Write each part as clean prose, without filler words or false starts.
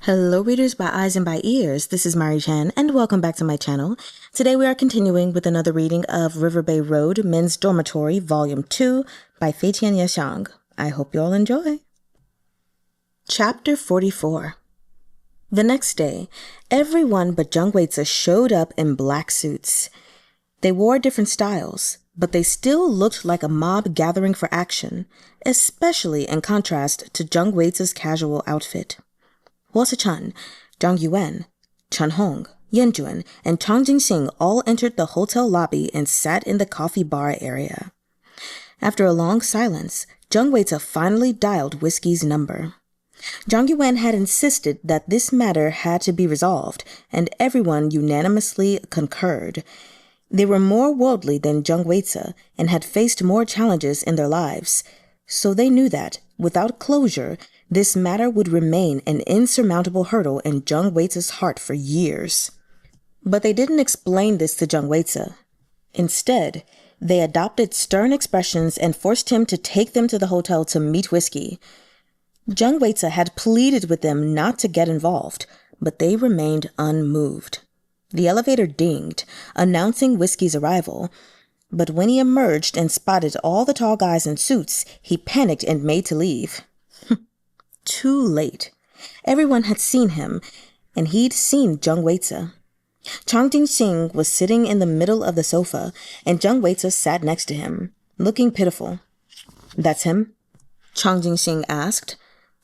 Hello readers by eyes and by ears, this is Mari Chen and welcome back to my channel. Today we are continuing with another reading of Riverbay Road, Men's Dormitory, Volume 2 by Fei Tian and Xiang. I hope you all enjoy. Chapter 44. The next day, everyone but Weize showed up in black suits. They wore different styles, but they still looked like a mob gathering for action, especially in contrast to Weize's casual outfit. Suh-chun, Yue Wen, Chahng, Yue-wen, and Jinxing all entered the hotel lobby and sat in the coffee bar area. After a long silence, Weize finally dialed Whiskey's number. Yue Wen had insisted that this matter had to be resolved, and everyone unanimously concurred. They were more worldly than Weize and had faced more challenges in their lives, so they knew that, without closure, this matter would remain an insurmountable hurdle in Weize's heart for years. But they didn't explain this to Weize. Instead, they adopted stern expressions and forced him to take them to the hotel to meet Whiskey. Weize had pleaded with them not to get involved, but they remained unmoved. The elevator dinged, announcing Whiskey's arrival, but when he emerged and spotted all the tall guys in suits, he panicked and made to leave. Too late. Everyone had seen him, and he'd seen Weize. Jinxing was sitting in the middle of the sofa, and Weize sat next to him, looking pitiful. "That's him?" Jinxing asked.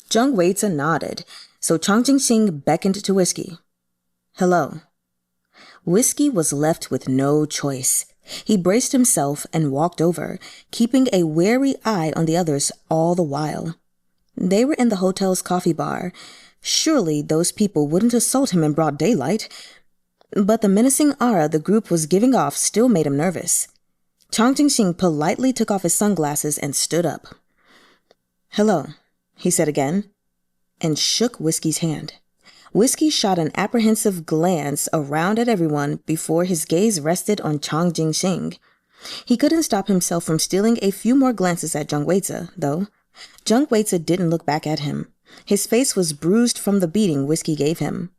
Weize nodded, so Jinxing beckoned to Whiskey. "Hello." Whiskey was left with no choice. He braced himself and walked over, keeping a wary eye on the others all the while. They were in the hotel's coffee bar. Surely those people wouldn't assault him in broad daylight. But the menacing aura the group was giving off still made him nervous. Jinxing politely took off his sunglasses and stood up. "Hello," he said again, and shook Whiskey's hand. Whiskey shot an apprehensive glance around at everyone before his gaze rested on Jinxing. He couldn't stop himself from stealing a few more glances at Weize, though. Weize didn't look back at him. His face was bruised from the beating Whiskey gave him.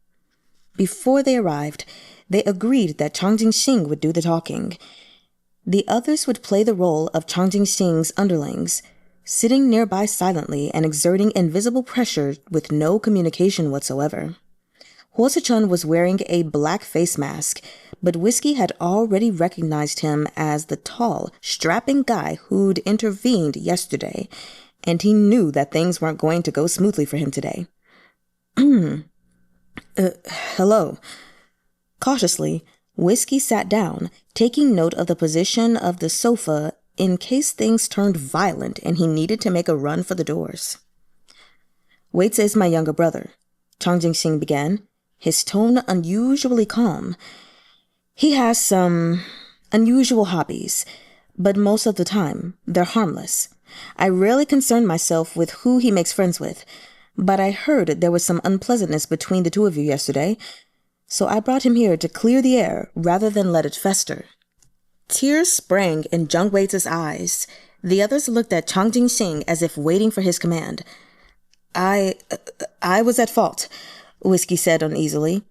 Before they arrived, they agreed that Jinxing would do the talking. The others would play the role of Jinxing's underlings, sitting nearby silently and exerting invisible pressure with no communication whatsoever. Suh-chun was wearing a black face mask, but Whiskey had already recognized him as the tall, strapping guy who'd intervened yesterday, and he knew that things weren't going to go smoothly for him today. Hello." Cautiously, Whiskey sat down, taking note of the position of the sofa in case things turned violent and he needed to make a run for the doors. "Weize is my younger brother," Jinxing began, his tone unusually calm. "He has some unusual hobbies, but most of the time, they're harmless. I rarely concern myself with who he makes friends with, but I heard there was some unpleasantness between the two of you yesterday, so I brought him here to clear the air rather than let it fester." Tears sprang in Weize's eyes. The others looked at Jinxing as if waiting for his command. I was at fault," Whiskey said uneasily.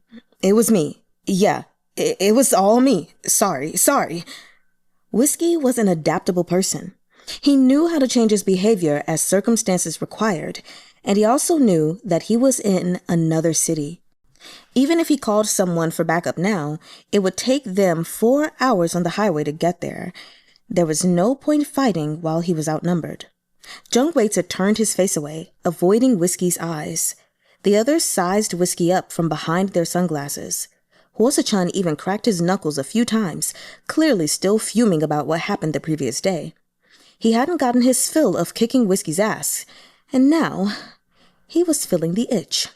"It was me. Yeah, it was all me. Sorry. Whiskey was an adaptable person. He knew how to change his behavior as circumstances required, and he also knew that he was in another city. Even if he called someone for backup now, it would take them 4 hours on the highway to get there. There was no point fighting while he was outnumbered. Weize turned his face away, avoiding Whiskey's eyes. The others sized Whiskey up from behind their sunglasses. Suh-chun even cracked his knuckles a few times, clearly still fuming about what happened the previous day. He hadn't gotten his fill of kicking Whiskey's ass, and now he was feeling the itch.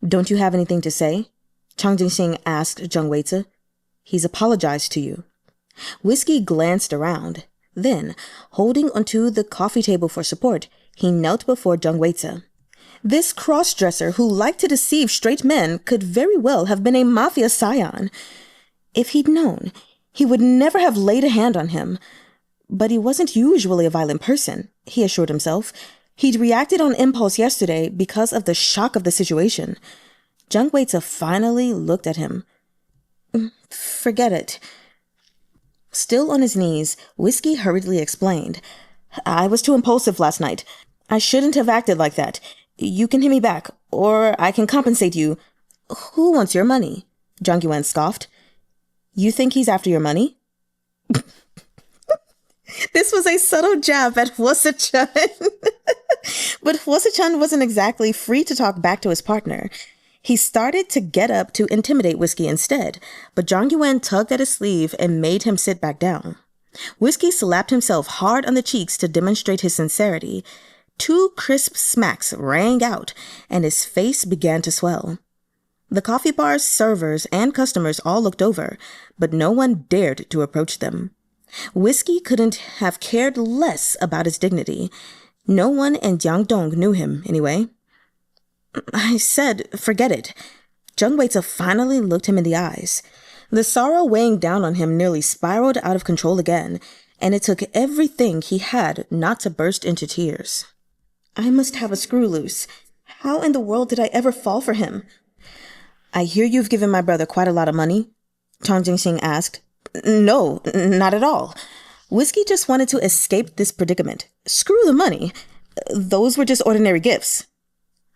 "Don't you have anything to say?" Jinxing asked Weize. "He's apologized to you." Whiskey glanced around. Then, holding onto the coffee table for support, he knelt before Weize. This cross-dresser who liked to deceive straight men could very well have been a mafia scion. If he'd known, he would never have laid a hand on him. But he wasn't usually a violent person, he assured himself. He'd reacted on impulse yesterday because of the shock of the situation. Jung Weize finally looked at him. Forget it. Still on his knees, Whiskey hurriedly explained. I was too impulsive last night. I shouldn't have acted like that. You can hit me back, or I can compensate you. Who wants your money? Zhang Yuwen scoffed. You think he's after your money? This was a subtle jab at Suh-chun. But Suh-chun wasn't exactly free to talk back to his partner. He started to get up to intimidate Whiskey instead, but Zhang Yuwen tugged at his sleeve and made him sit back down. Whiskey slapped himself hard on the cheeks to demonstrate his sincerity. 2 crisp smacks rang out, and his face began to swell. The coffee bar's servers and customers all looked over, but no one dared to approach them. Whiskey couldn't have cared less about his dignity. No one in Jiangdong knew him, anyway. I said, forget it. Zhang Weize finally looked him in the eyes. The sorrow weighing down on him nearly spiraled out of control again, and it took everything he had not to burst into tears. I must have a screw loose. How in the world did I ever fall for him? I hear you've given my brother quite a lot of money, Jinxing asked. No, not at all. Whiskey just wanted to escape this predicament. Screw the money. Those were just ordinary gifts.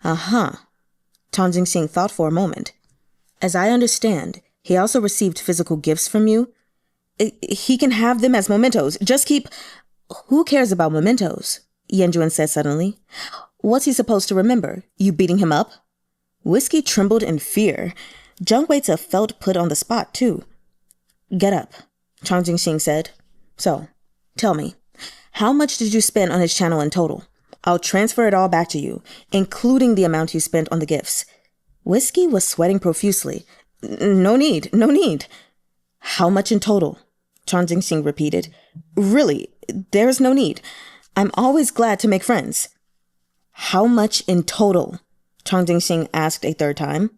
Uh-huh. Jinxing thought for a moment. As I understand, he also received physical gifts from you. He can have them as mementos. Just keep... Who cares about mementos? Yue Wen said suddenly. What's he supposed to remember? You beating him up? Whiskey trembled in fear. Zhang Weize felt put on the spot, too. Get up, Jinxing said. So, tell me, how much did you spend on his channel in total? I'll transfer it all back to you, including the amount you spent on the gifts. Whiskey was sweating profusely. No need, no need. How much in total? Jinxing repeated. Really, there's no need. I'm always glad to make friends. How much in total? Jinxing asked a third time.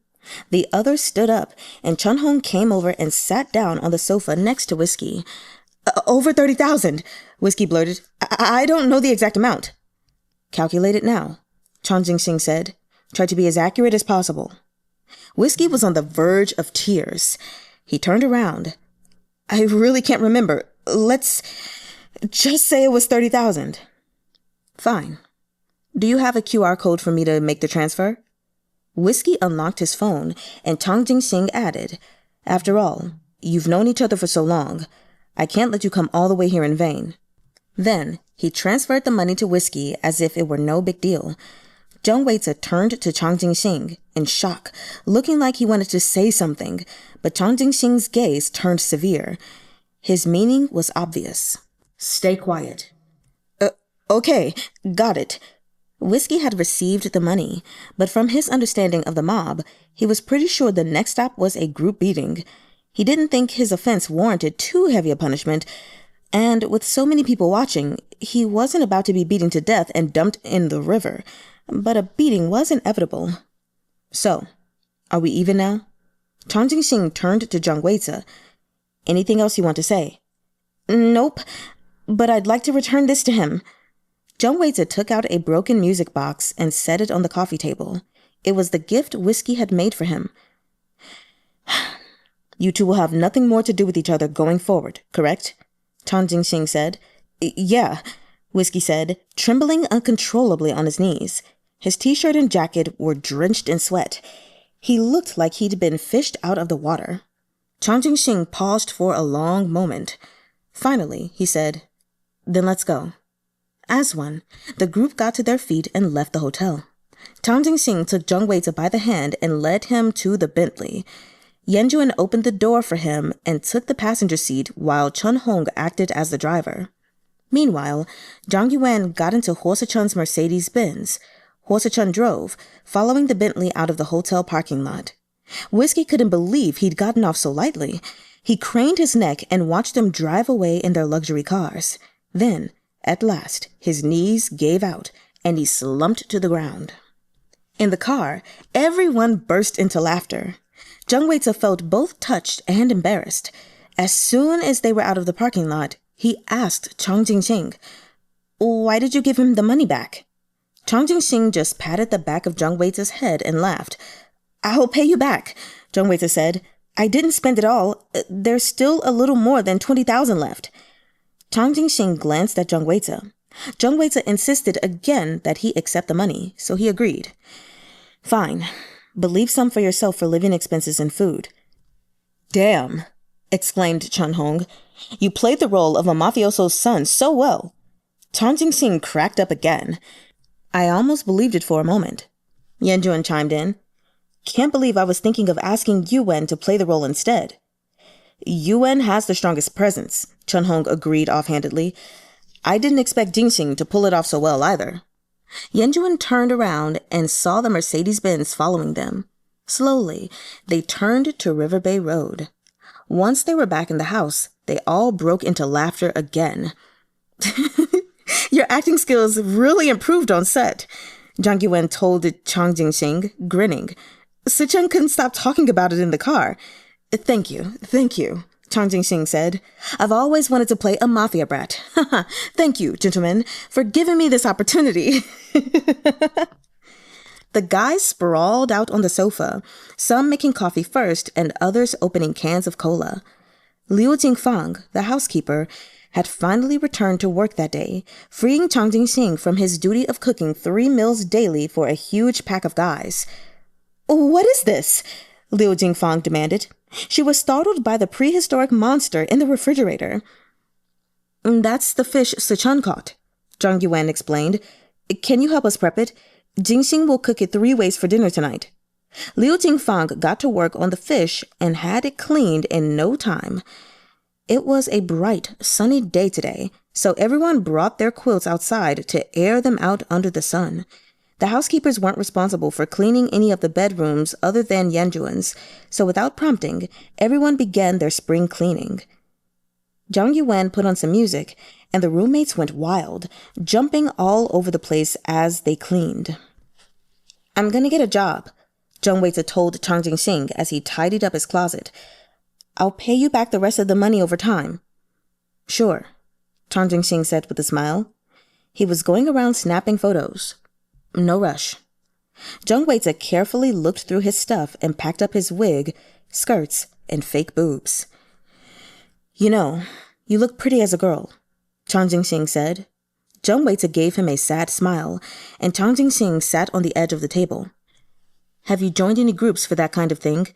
The other stood up, and Chahng came over and sat down on the sofa next to Whiskey. Over 30,000, Whiskey blurted. I don't know the exact amount. Calculate it now, Jinxing said. Try to be as accurate as possible. Whiskey was on the verge of tears. He turned around. I really can't remember. Let's just say it was 30,000. Fine. Do you have a QR code for me to make the transfer? Whiskey unlocked his phone, and Jinxing added, After all, you've known each other for so long. I can't let you come all the way here in vain. Then he transferred the money to Whiskey as if it were no big deal. Zhang Weize turned to Jinxing in shock, looking like he wanted to say something, but Jinxing's gaze turned severe. His meaning was obvious. Stay quiet. Okay, got it. Whiskey had received the money, but from his understanding of the mob, he was pretty sure the next stop was a group beating. He didn't think his offense warranted too heavy a punishment, and with so many people watching, he wasn't about to be beaten to death and dumped in the river, but a beating was inevitable. So, are we even now? Jinxing turned to Zhang Weize. Anything else you want to say? Nope, but I'd like to return this to him. Zhang Weize took out a broken music box and set it on the coffee table. It was the gift Whiskey had made for him. You two will have nothing more to do with each other going forward, correct? Jinxing said. Yeah, Whiskey said, trembling uncontrollably on his knees. His t-shirt and jacket were drenched in sweat. He looked like he'd been fished out of the water. Jinxing paused for a long moment. Finally, he said, Then let's go. As one, the group got to their feet and left the hotel. Jinxing took Zhang Weize by the hand and led him to the Bentley. Yue Wen opened the door for him and took the passenger seat while Chahng acted as the driver. Meanwhile, Zhang Yuwen got into Suh-chun's Mercedes-Benz. Suh-chun drove, following the Bentley out of the hotel parking lot. Whiskey couldn't believe he'd gotten off so lightly. He craned his neck and watched them drive away in their luxury cars. Then, at last, his knees gave out, and he slumped to the ground. In the car, everyone burst into laughter. Zhang Weize felt both touched and embarrassed. As soon as they were out of the parking lot, he asked Jinxing, Why did you give him the money back? Jinxing just patted the back of Zhang Weize's head and laughed. "I'll pay you back," Zhang Weize said. "I didn't spend it all. There's still a little more than 20,000 left." Jinxing glanced at Zhang Weize. Zhang Weize insisted again that he accept the money, so he agreed. "Fine, but leave some for yourself for living expenses and food." "Damn," exclaimed Chahng. "You played the role of a mafioso's son so well." Jinxing cracked up again. "I almost believed it for a moment." Yuwen chimed in. "Can't believe I was thinking of asking Yue Wen to play the role instead." "Yue Wen has the strongest presence," Chahng agreed offhandedly. "I didn't expect Jinxing to pull it off so well either." Yuwen turned around and saw the Mercedes-Benz following them. Slowly, they turned to Riverbay Road. Once they were back in the house, they all broke into laughter again. "Your acting skills really improved on set," Yue Wen told Jinxing, grinning. "Sichen couldn't stop talking about it in the car." Thank you, Jinxing said. "I've always wanted to play a mafia brat. Thank you, gentlemen, for giving me this opportunity." The guys sprawled out on the sofa, some making coffee first and others opening cans of cola. Liu Jingfang, the housekeeper, had finally returned to work that day, freeing Jinxing from his duty of cooking 3 meals daily for a huge pack of guys. "What is this?" Liu Jingfang demanded. She was startled by the prehistoric monster in the refrigerator. "That's the fish Suh-chun caught," Zhang Yuwen explained. "Can you help us prep it? Jinxing will cook it 3 ways for dinner tonight." Liu Jingfang got to work on the fish and had it cleaned in no time. It was a bright, sunny day today, so everyone brought their quilts outside to air them out under the sun. The housekeepers weren't responsible for cleaning any of the bedrooms other than Yuwen's, so without prompting, everyone began their spring cleaning. Zhang Yuwen put on some music, and the roommates went wild, jumping all over the place as they cleaned. "I'm gonna get a job," Zhang Weize told Jinxing as he tidied up his closet. "I'll pay you back the rest of the money over time." "Sure," Jinxing said with a smile. He was going around snapping photos. "No rush." Zhang Weize carefully looked through his stuff and packed up his wig, skirts, and fake boobs. "You know, you look pretty as a girl," Jinxing said. Zhang Weize gave him a sad smile, and Jinxing sat on the edge of the table. "Have you joined any groups for that kind of thing?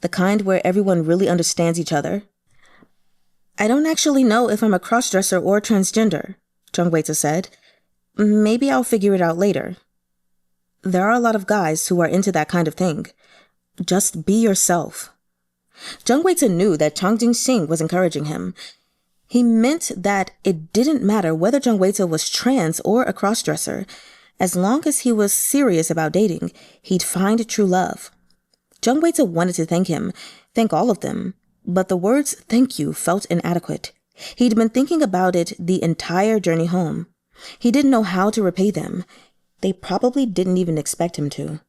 The kind where everyone really understands each other?" "I don't actually know if I'm a crossdresser or transgender," Zhang Weize said. "Maybe I'll figure it out later." "There are a lot of guys who are into that kind of thing. Just be yourself." Zhang Weize knew that Jinxing was encouraging him. He meant that it didn't matter whether Zhang Weize was trans or a crossdresser. As long as he was serious about dating, he'd find true love. Zhang Weize wanted to thank all of them, but the words "thank you" felt inadequate. He'd been thinking about it the entire journey home. He didn't know how to repay them. They probably didn't even expect him to.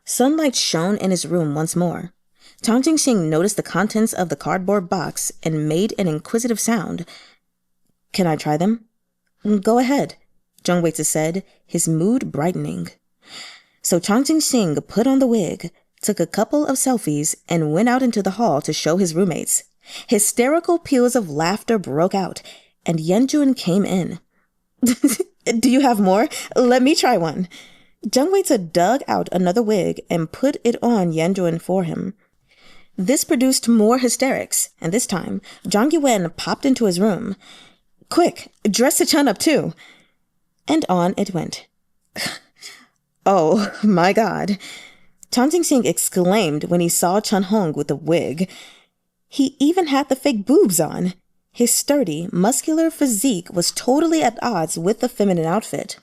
Sunlight shone in his room once more. Jinxing noticed the contents of the cardboard box and made an inquisitive sound. "Can I try them?" "Go ahead," Zhang Weize said, his mood brightening. So Jinxing put on the wig, took a couple of selfies, and went out into the hall to show his roommates. Hysterical peals of laughter broke out, and Yuwen came in. "Do you have more? Let me try one." Zhang Weize dug out another wig and put it on Yuwen for him. This produced more hysterics, and this time, Zhang Yuwen popped into his room. "Quick, dress Sichen up too." And on it went. "Oh, my God," Jinxing exclaimed when he saw Chahng with the wig. He even had the fake boobs on. His sturdy, muscular physique was totally at odds with the feminine outfit.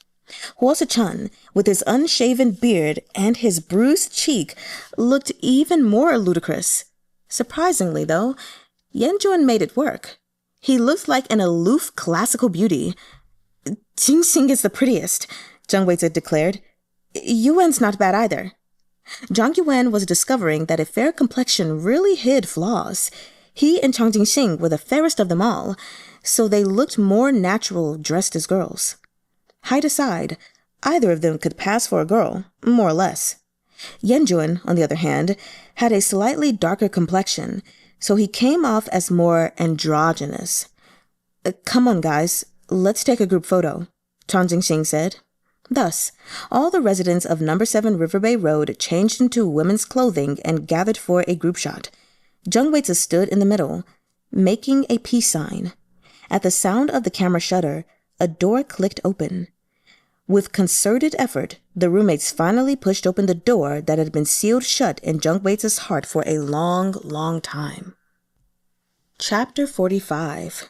Suh-chun, with his unshaven beard and his bruised cheek, looked even more ludicrous. Surprisingly, though, Yuwen made it work. He looked like an aloof classical beauty. "Jinxing is the prettiest," Zhang Weize declared. "Yuwen's not bad either." Zhang Yuwen was discovering that a fair complexion really hid flaws. He and Jinxing were the fairest of them all, so they looked more natural dressed as girls. Height aside, Either of them could pass for a girl, more or less. Yuwen, on the other hand, had a slightly darker complexion, so he came off as more androgynous. Come on, guys, let's take a group photo, Jinxing said. Thus, all the residents of No. 7 Riverbay Road changed into women's clothing and gathered for a group shot. WAY-dzuh stood in the middle, making a peace sign. At the sound of the camera shutter, a door clicked open. With concerted effort, the roommates finally pushed open the door that had been sealed shut in WAY-dzuh's heart for a long, long time. Chapter 45.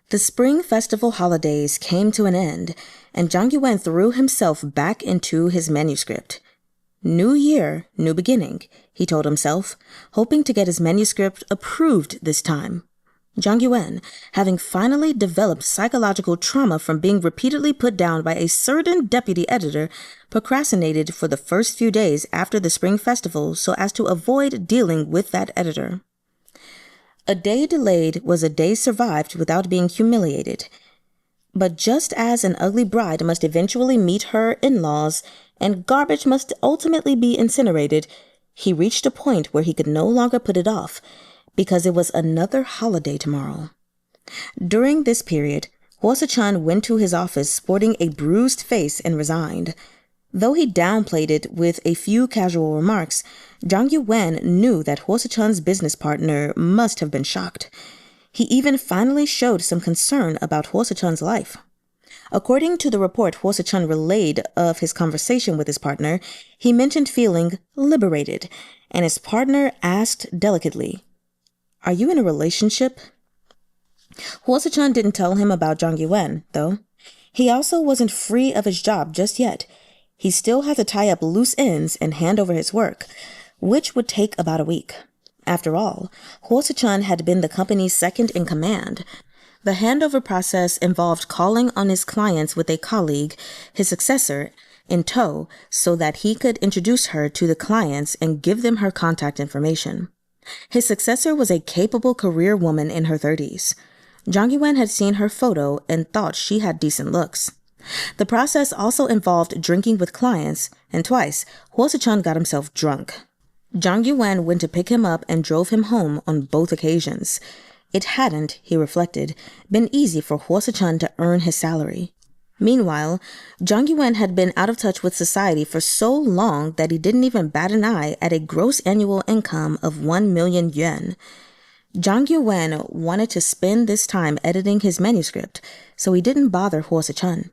The spring festival holidays came to an end, and Yue Wen threw himself back into his manuscript. New year, new beginning, he told himself, hoping to get his manuscript approved this time. Yue Wen, having finally developed psychological trauma from being repeatedly put down by a certain deputy editor, procrastinated for the first few days after the spring festival so as to avoid dealing with that editor. A day delayed was a day survived without being humiliated. But just as an ugly bride must eventually meet her in-laws and garbage must ultimately be incinerated, he reached a point where he could no longer put it off, because it was another holiday tomorrow. During this period, Suh-chun went to his office sporting a bruised face and resigned. Though he downplayed it with a few casual remarks, Yue Wen knew that Suh-chun's business partner must have been shocked. He even finally showed some concern about Suh-chun's life. According to the report Suh-chun relayed of his conversation with his partner, he mentioned feeling liberated, and his partner asked delicately, "Are you in a relationship?" Suh-chun didn't tell him about Yue Wen, though. He also wasn't free of his job just yet. He still had to tie up loose ends and hand over his work, which would take about a week. After all, Suh-chun had been the company's second in command. The handover process involved calling on his clients with a colleague, his successor, in tow so that he could introduce her to the clients and give them her contact information. His successor was a capable career woman in her 30s. Yue Wen had seen her photo and thought she had decent looks. The process also involved drinking with clients, and twice, Suh-chun got himself drunk. Yue Wen went to pick him up and drove him home on both occasions. It hadn't, he reflected, been easy for Suh-chun to earn his salary. Meanwhile, Yue Wen had been out of touch with society for so long that he didn't even bat an eye at a gross annual income of 1 million yuan. Yue Wen wanted to spend this time editing his manuscript, so he didn't bother Suh-chun.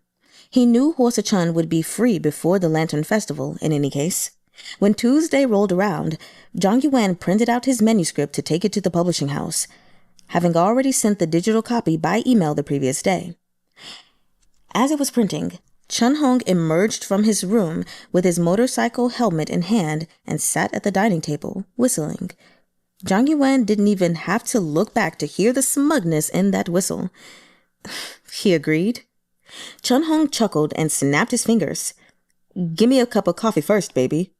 He knew Suh-chun would be free before the Lantern Festival, in any case. When Tuesday rolled around, Yue Wen printed out his manuscript to take it to the publishing house, having already sent the digital copy by email the previous day. As it was printing, Chahng emerged from his room with his motorcycle helmet in hand and sat at the dining table, whistling. Yue Wen didn't even have to look back to hear the smugness in that whistle. He agreed. Chahng chuckled and snapped his fingers. "Give me a cup of coffee first, baby."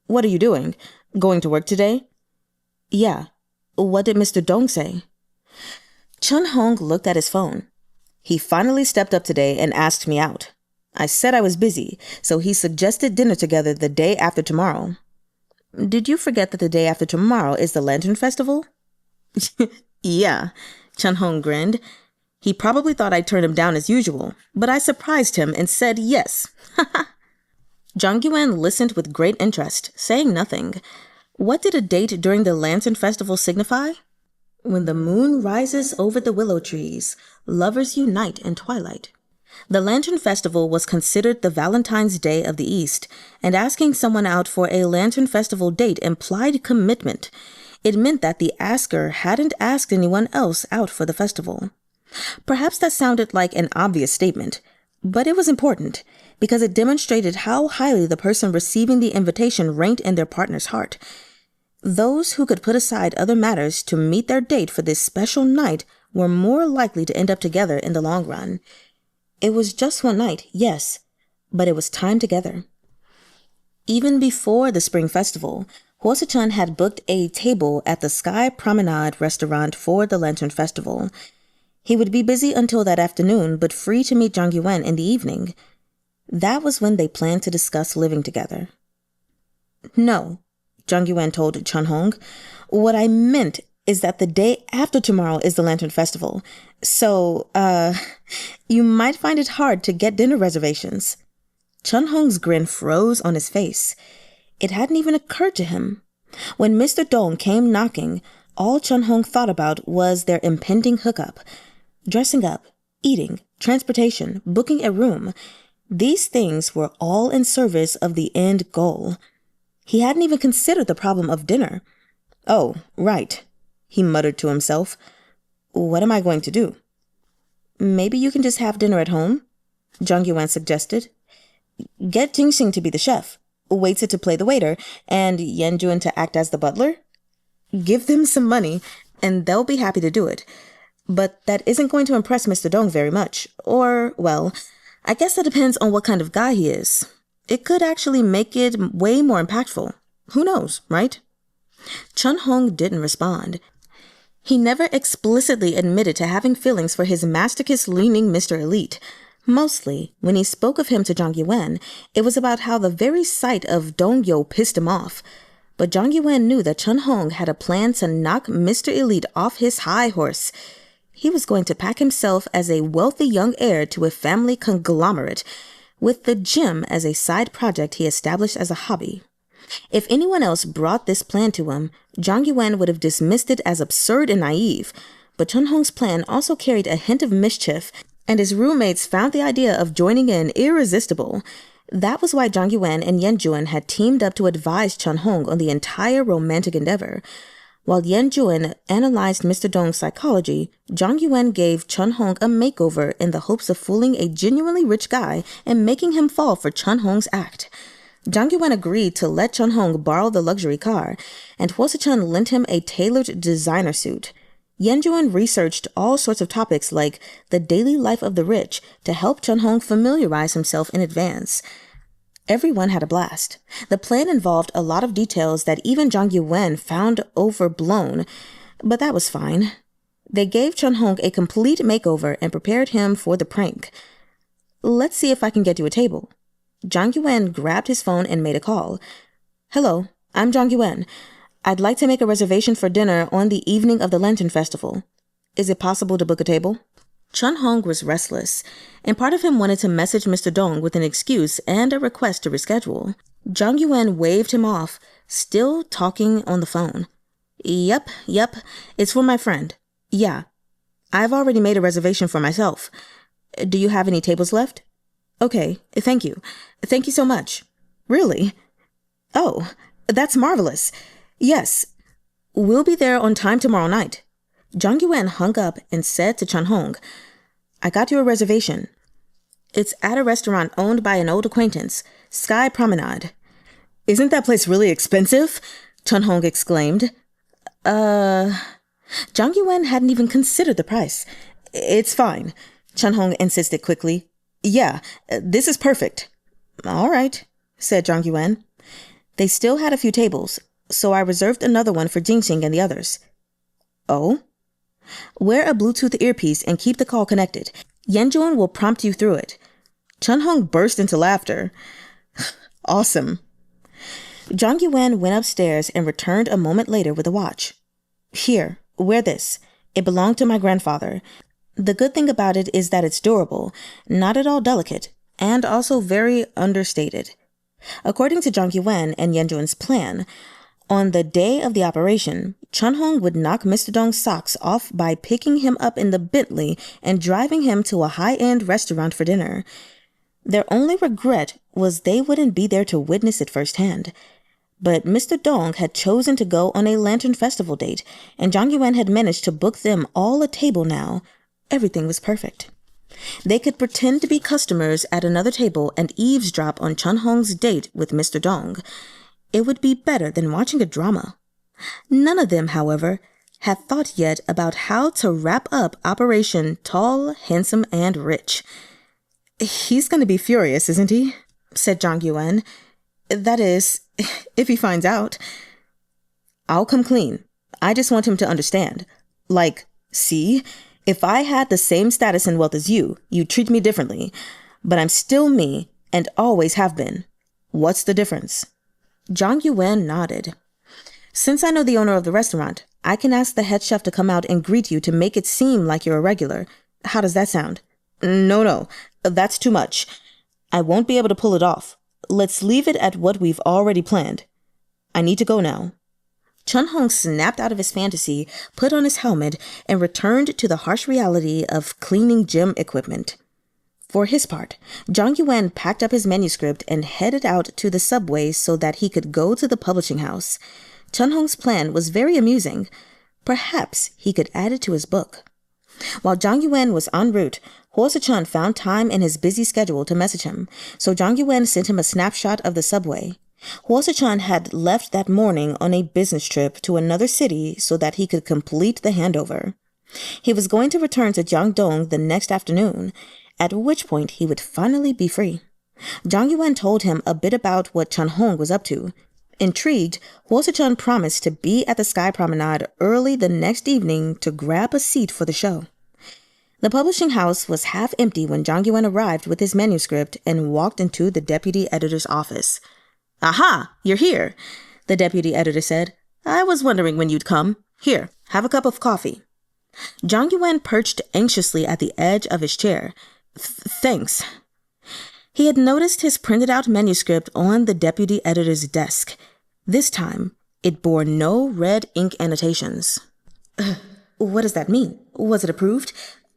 "What are you doing? Going to work today?" "Yeah. What did Mr. Dong say?" Chahng looked at his phone. "He finally stepped up today and asked me out. I said I was busy, so he suggested dinner together the day after tomorrow." "Did you forget that the day after tomorrow is the Lantern Festival?" "Yeah," Chahng grinned. "He probably thought I'd turn him down as usual, but I surprised him and said yes." Yue Wen listened with great interest, saying nothing. What did a date during the Lantern Festival signify? When the moon rises over the willow trees, lovers unite in twilight. The Lantern Festival was considered the Valentine's Day of the East, and asking someone out for a Lantern Festival date implied commitment. It meant that the asker hadn't asked anyone else out for the festival. Perhaps that sounded like an obvious statement, but it was important because it demonstrated how highly the person receiving the invitation ranked in their partner's heart. Those who could put aside other matters to meet their date for this special night were more likely to end up together in the long run. It was just one night, yes, but it was time together. Even before the spring festival, Suh-chun had booked a table at the Sky Promenade restaurant for the Lantern Festival. He would be busy until that afternoon, but free to meet Yue Wen in the evening. That was when they planned to discuss living together. No, Zhang Yuwen told Chahng. What I meant is that the day after tomorrow is the Lantern Festival. So, you might find it hard to get dinner reservations. Chahng's grin froze on his face. It hadn't even occurred to him. When Mr. Dong came knocking, all Chahng thought about was their impending hookup. Dressing up, eating, transportation, booking a room. These things were all in service of the end goal. He hadn't even considered the problem of dinner. Oh, right, he muttered to himself. What am I going to do? Maybe you can just have dinner at home, Zhang Yuwen suggested. Get Jinxing to be the chef, Weize to play the waiter, and Yuwen to act as the butler. Give them some money, and they'll be happy to do it. But that isn't going to impress Mr. Dong very much. Or, well, I guess that depends on what kind of guy he is. It could actually make it way more impactful. Who knows, right? Chahng didn't respond. He never explicitly admitted to having feelings for his masochist-leaning Mr. Elite. Mostly, when he spoke of him to Zhang Yuwen, it was about how the very sight of Dong-yo pissed him off. But Zhang Yuwen knew that Chahng had a plan to knock Mr. Elite off his high horse. He was going to pack himself as a wealthy young heir to a family conglomerate, with the gym as a side project he established as a hobby. If anyone else brought this plan to him, Zhang Yuwen would have dismissed it as absurd and naive, but Chahng's plan also carried a hint of mischief, and his roommates found the idea of joining in irresistible. That was why Zhang Yuwen and Yuwen had teamed up to advise Chahng on the entire romantic endeavor. While Yuwen analyzed Mr. Dong's psychology, Zhang Yuwen gave Chahng a makeover in the hopes of fooling a genuinely rich guy and making him fall for Chahng's act. Zhang Yuwen agreed to let Chahng borrow the luxury car, and Suh-chun lent him a tailored designer suit. Yuwen researched all sorts of topics like the daily life of the rich to help Chahng familiarize himself in advance. Everyone had a blast. The plan involved a lot of details that even Zhang Yuwen found overblown, but that was fine. They gave Chahng a complete makeover and prepared him for the prank. Let's see if I can get you a table. Zhang Yuwen grabbed his phone and made a call. Hello, I'm Zhang Yuwen. I'd like to make a reservation for dinner on the evening of the Lantern Festival. Is it possible to book a table? Chahng was restless, and part of him wanted to message Mr. Dong with an excuse and a request to reschedule. Zhang Yuwen waved him off, still talking on the phone. Yep, it's for my friend. Yeah, I've already made a reservation for myself. Do you have any tables left? Okay, thank you. Thank you so much. Really? Oh, that's marvelous. Yes, we'll be there on time tomorrow night. Zhang Yuwen hung up and said to Chahng, I got you a reservation. It's at a restaurant owned by an old acquaintance, Sky Promenade. Isn't that place really expensive? Chahng exclaimed. Zhang Yuwen hadn't even considered the price. It's fine, Chahng insisted quickly. Yeah, this is perfect. All right, said Zhang Yuwen. They still had a few tables, so I reserved another one for Jinxing and the others. Oh? Wear a Bluetooth earpiece and keep the call connected. Yuwen will prompt you through it. Chahng burst into laughter. Awesome. Zhang Yuwen went upstairs and returned a moment later with a watch. Here, wear this. It belonged to my grandfather. The good thing about it is that it's durable, not at all delicate, and also very understated. According to Zhang Yuwen and Yuwen's plan, on the day of the operation, Chahng would knock Mr. Dong's socks off by picking him up in the Bentley and driving him to a high-end restaurant for dinner. Their only regret was they wouldn't be there to witness it firsthand. But Mr. Dong had chosen to go on a Lantern Festival date, and Zhang Yuwen had managed to book them all a table now. Everything was perfect. They could pretend to be customers at another table and eavesdrop on Chahng's date with Mr. Dong. It would be better than watching a drama. None of them, however, had thought yet about how to wrap up Operation Tall, Handsome, and Rich. He's going to be furious, isn't he? Said Zhang Yuwen. That is, if he finds out. I'll come clean. I just want him to understand. Like, see? If I had the same status and wealth as you, you'd treat me differently. But I'm still me, And always have been. What's the difference? Yue Wen nodded. Since I know the owner of the restaurant, I can ask the head chef to come out and greet you to make it seem like you're a regular. How does that sound? No, that's too much. I won't be able to pull it off. Let's leave it at what we've already planned. I need to go now. Chahng snapped out of his fantasy, put on his helmet, and returned to the harsh reality of cleaning gym equipment. For his part, Yue Wen packed up his manuscript and headed out to the subway so that he could go to the publishing house. Changhong's plan was very amusing. Perhaps he could add it to his book. While Yue Wen was en route, Suh-chun found time in his busy schedule to message him, so Yue Wen sent him a snapshot of the subway. Suh-chun had left that morning on a business trip to another city so that he could complete the handover. He was going to return to Jiangdong the next afternoon, at which point he would finally be free. Yue Wen told him a bit about what Changhong was up to. Intrigued, Suh-chun promised to be at the Sky Promenade early the next evening to grab a seat for the show. The publishing house was half empty when Yue Wen arrived with his manuscript and walked into the deputy editor's office. "Aha, you're here," the deputy editor said. "I was wondering when you'd come. Here, have a cup of coffee." Yue Wen perched anxiously at the edge of his chair. Thanks. He had noticed his printed-out manuscript on the deputy editor's desk. This time, it bore no red ink annotations. What does that mean? Was it approved?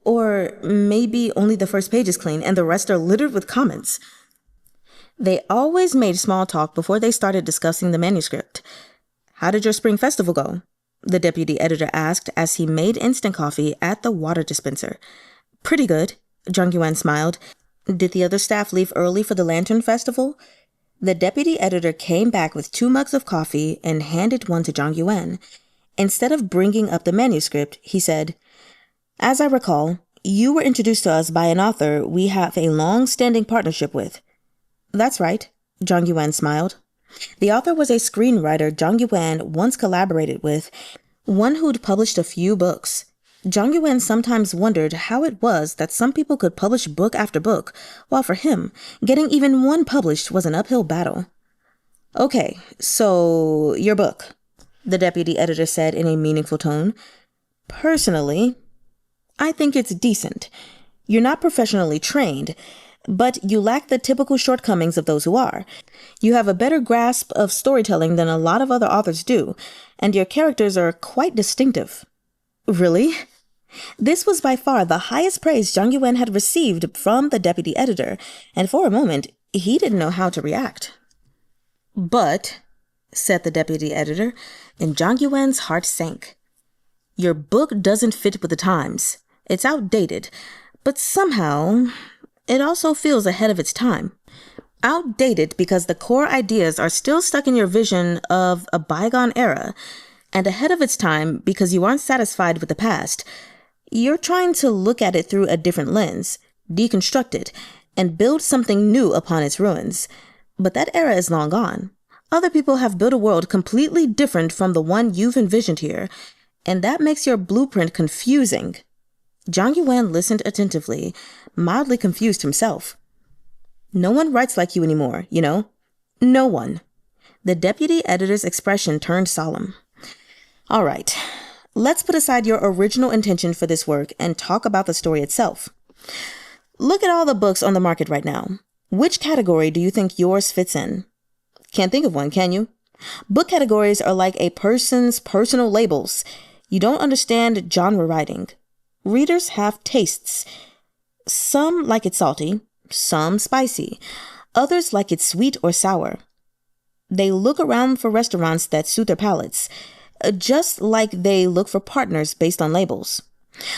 Or maybe only the first page is clean and the rest are littered with comments? They always made small talk before they started discussing the manuscript. "How did your spring festival go?" the deputy editor asked as he made instant coffee at the water dispenser. "Pretty good," Yue Wen smiled. "Did the other staff leave early for the Lantern Festival?" The deputy editor came back with 2 mugs of coffee and handed one to Yue Wen. Instead of bringing up the manuscript, he said, "As I recall, you were introduced to us by an author we have a long-standing partnership with." "That's right," Yue Wen smiled. The author was a screenwriter Yue Wen once collaborated with, one who'd published a few books. Yue Wen sometimes wondered how it was that some people could publish book after book, while for him, getting even one published was an uphill battle. "Okay, so your book," the deputy editor said in a meaningful tone. "Personally, I think it's decent. You're not professionally trained, but you lack the typical shortcomings of those who are. You have a better grasp of storytelling than a lot of other authors do, and your characters are quite distinctive." "Really?" This was by far the highest praise Yue Wen had received from the deputy editor, and for a moment, he didn't know how to react. "But," said the deputy editor, and Yue Wen's heart sank. "Your book doesn't fit with the times. It's outdated, but somehow it also feels ahead of its time. Outdated because the core ideas are still stuck in your vision of a bygone era, and ahead of its time because you aren't satisfied with the past. You're trying to look at it through a different lens, deconstruct it, and build something new upon its ruins. But that era is long gone. Other people have built a world completely different from the one you've envisioned here, and that makes your blueprint confusing." Yue Wen listened attentively, mildly confused himself. "No one writes like you anymore, you know? No one." The deputy editor's expression turned solemn. "All right. Let's put aside your original intention for this work and talk about the story itself. Look at all the books on the market right now. Which category do you think yours fits in? Can't think of one, can you? Book categories are like a person's personal labels. You don't understand genre writing. Readers have tastes. Some like it salty, some spicy. Others like it sweet or sour. They look around for restaurants that suit their palates, just like they look for partners based on labels.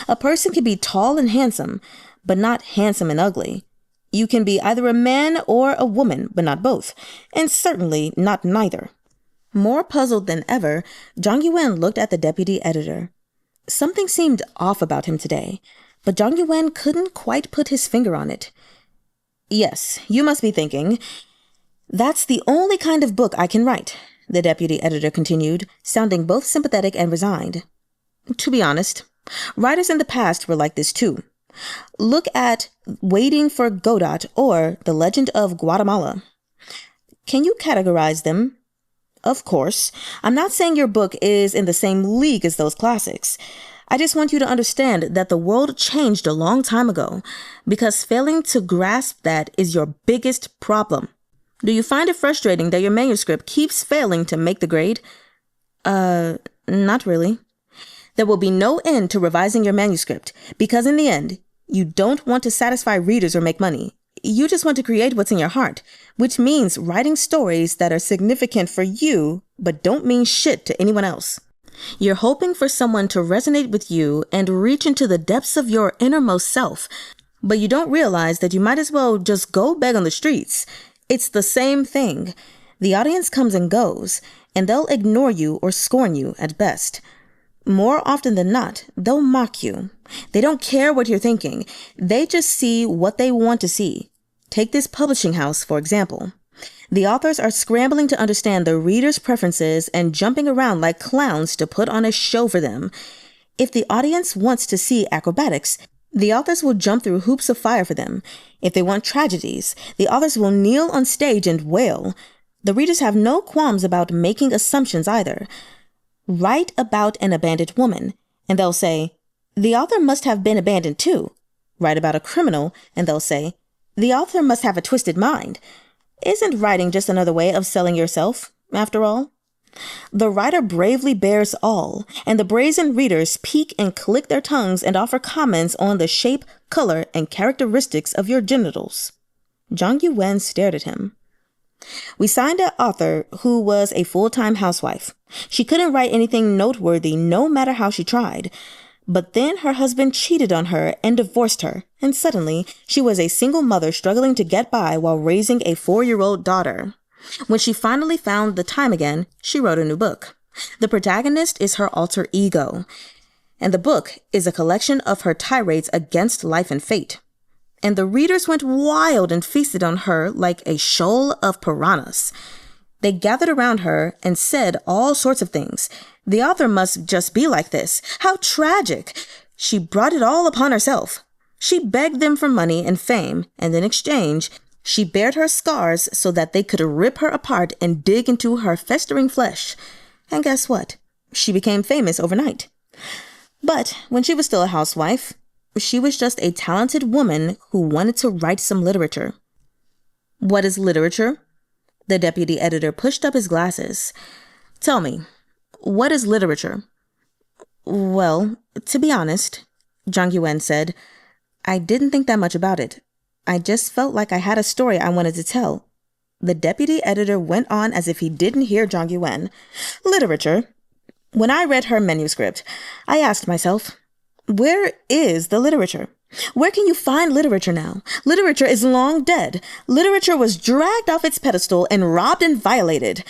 A person can be tall and handsome, but not handsome and ugly. You can be either a man or a woman, but not both, and certainly not neither." More puzzled than ever, Yue Wen looked at the deputy editor. Something seemed off about him today, but Yue Wen couldn't quite put his finger on it. "Yes, you must be thinking, that's the only kind of book I can write," the deputy editor continued, sounding both sympathetic and resigned. "To be honest, writers in the past were like this too. Look at Waiting for Godot or The Legend of Guatemala. Can you categorize them? Of course. I'm not saying your book is in the same league as those classics. I just want you to understand that the world changed a long time ago, because failing to grasp that is your biggest problem. Do you find it frustrating that your manuscript keeps failing to make the grade? Not really. There will be no end to revising your manuscript, because in the end, you don't want to satisfy readers or make money. You just want to create what's in your heart, which means writing stories that are significant for you, but don't mean shit to anyone else. You're hoping for someone to resonate with you and reach into the depths of your innermost self, but you don't realize that you might as well just go beg on the streets. It's the same thing. The audience comes and goes, and they'll ignore you or scorn you at best. More often than not, they'll mock you. They don't care what you're thinking. They just see what they want to see. Take this publishing house, for example. The authors are scrambling to understand the reader's preferences and jumping around like clowns to put on a show for them. If the audience wants to see acrobatics, the authors will jump through hoops of fire for them. If they want tragedies, the authors will kneel on stage and wail. The readers have no qualms about making assumptions either. Write about an abandoned woman, and they'll say, the author must have been abandoned too. Write about a criminal, and they'll say, the author must have a twisted mind. Isn't writing just another way of selling yourself, after all? The writer bravely bears all, and the brazen readers peek and click their tongues and offer comments on the shape, color, and characteristics of your genitals. Yue Wen stared at him. We signed an author who was a full-time housewife. She couldn't write anything noteworthy no matter how she tried. But then her husband cheated on her and divorced her, and suddenly she was a single mother struggling to get by while raising a 4-year-old daughter. When she finally found the time again, she wrote a new book. The protagonist is her alter ego, and the book is a collection of her tirades against life and fate. And the readers went wild and feasted on her like a shoal of piranhas. They gathered around her and said all sorts of things. The author must just be like this. How tragic! She brought it all upon herself. She begged them for money and fame, and in exchange, she bared her scars so that they could rip her apart and dig into her festering flesh. And guess what? She became famous overnight. But when she was still a housewife, she was just a talented woman who wanted to write some literature. What is literature? The deputy editor pushed up his glasses. Tell me, what is literature? Well, to be honest, Yue Wen said, I didn't think that much about it. I just felt like I had a story I wanted to tell. The deputy editor went on as if he didn't hear Yue Wen. Literature. When I read her manuscript, I asked myself, where is the literature? Where can you find literature now? Literature is long dead. Literature was dragged off its pedestal and robbed and violated.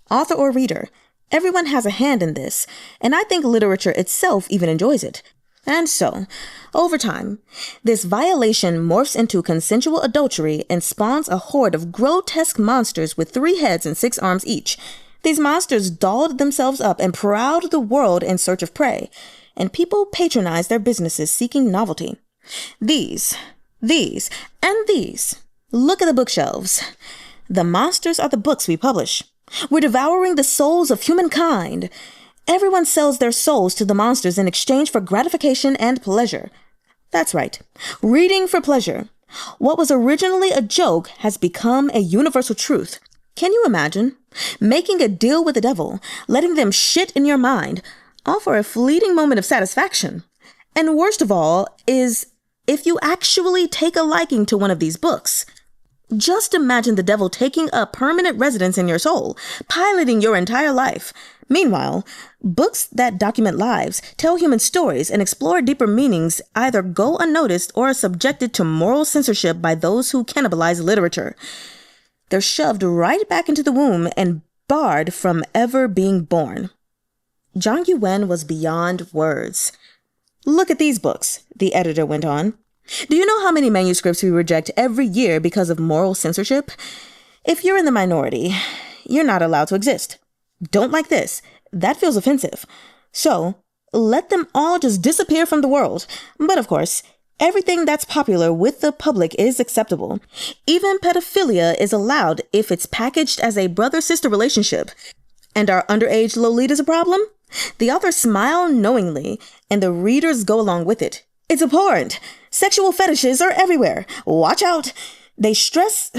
Author or reader, everyone has a hand in this, and I think literature itself even enjoys it. And so, over time, this violation morphs into consensual adultery and spawns a horde of grotesque monsters with 3 heads and 6 arms each. These monsters dolled themselves up and prowled the world in search of prey, and people patronized their businesses seeking novelty. These. Look at the bookshelves. The monsters are the books we publish. We're devouring the souls of humankind. Everyone sells their souls to the monsters in exchange for gratification and pleasure. That's right. Reading for pleasure. What was originally a joke has become a universal truth. Can you imagine? Making a deal with the devil, letting them shit in your mind, all for a fleeting moment of satisfaction. And worst of all is if you actually take a liking to one of these books. Just imagine the devil taking up permanent residence in your soul, piloting your entire life. Meanwhile, books that document lives, tell human stories, and explore deeper meanings either go unnoticed or are subjected to moral censorship by those who cannibalize literature. They're shoved right back into the womb and barred from ever being born. Yue Wen was beyond words. Look at these books, the editor went on. Do you know how many manuscripts we reject every year because of moral censorship? If you're in the minority, you're not allowed to exist. Don't like this. That feels offensive. So, let them all just disappear from the world. But of course, Everything that's popular with the public is acceptable. Even pedophilia is allowed if it's packaged as a brother-sister relationship. And are underage Lolitas a problem? The authors smile knowingly, and the readers go along with it. It's abhorrent. Sexual fetishes are everywhere. Watch out. They stress...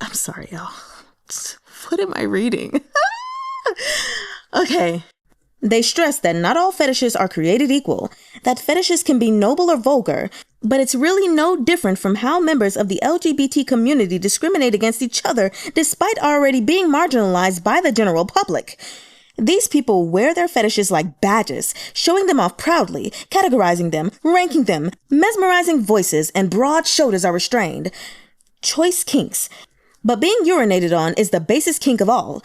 I'm sorry, y'all. What am I reading? Okay. They stress that not all fetishes are created equal, that fetishes can be noble or vulgar, but it's really no different from how members of the LGBT community discriminate against each other despite already being marginalized by the general public. These people wear their fetishes like badges, showing them off proudly, categorizing them, ranking them, mesmerizing voices, and broad shoulders are restrained. Choice kinks. But being urinated on is the basest kink of all.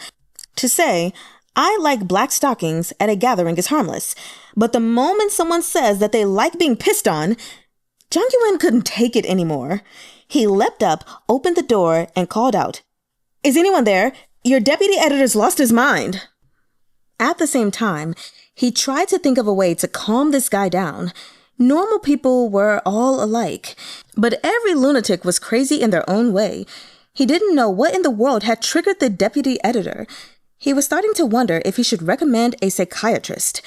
To say, I like black stockings at a gathering is harmless, but the moment someone says that they like being pissed on, Yuwen couldn't take it anymore. He leapt up, opened the door, and called out, "Is anyone there? Your deputy editor's lost his mind." At the same time, he tried to think of a way to calm this guy down. Normal people were all alike, but every lunatic was crazy in their own way. He didn't know what in the world had triggered the deputy editor. He was starting to wonder if he should recommend a psychiatrist.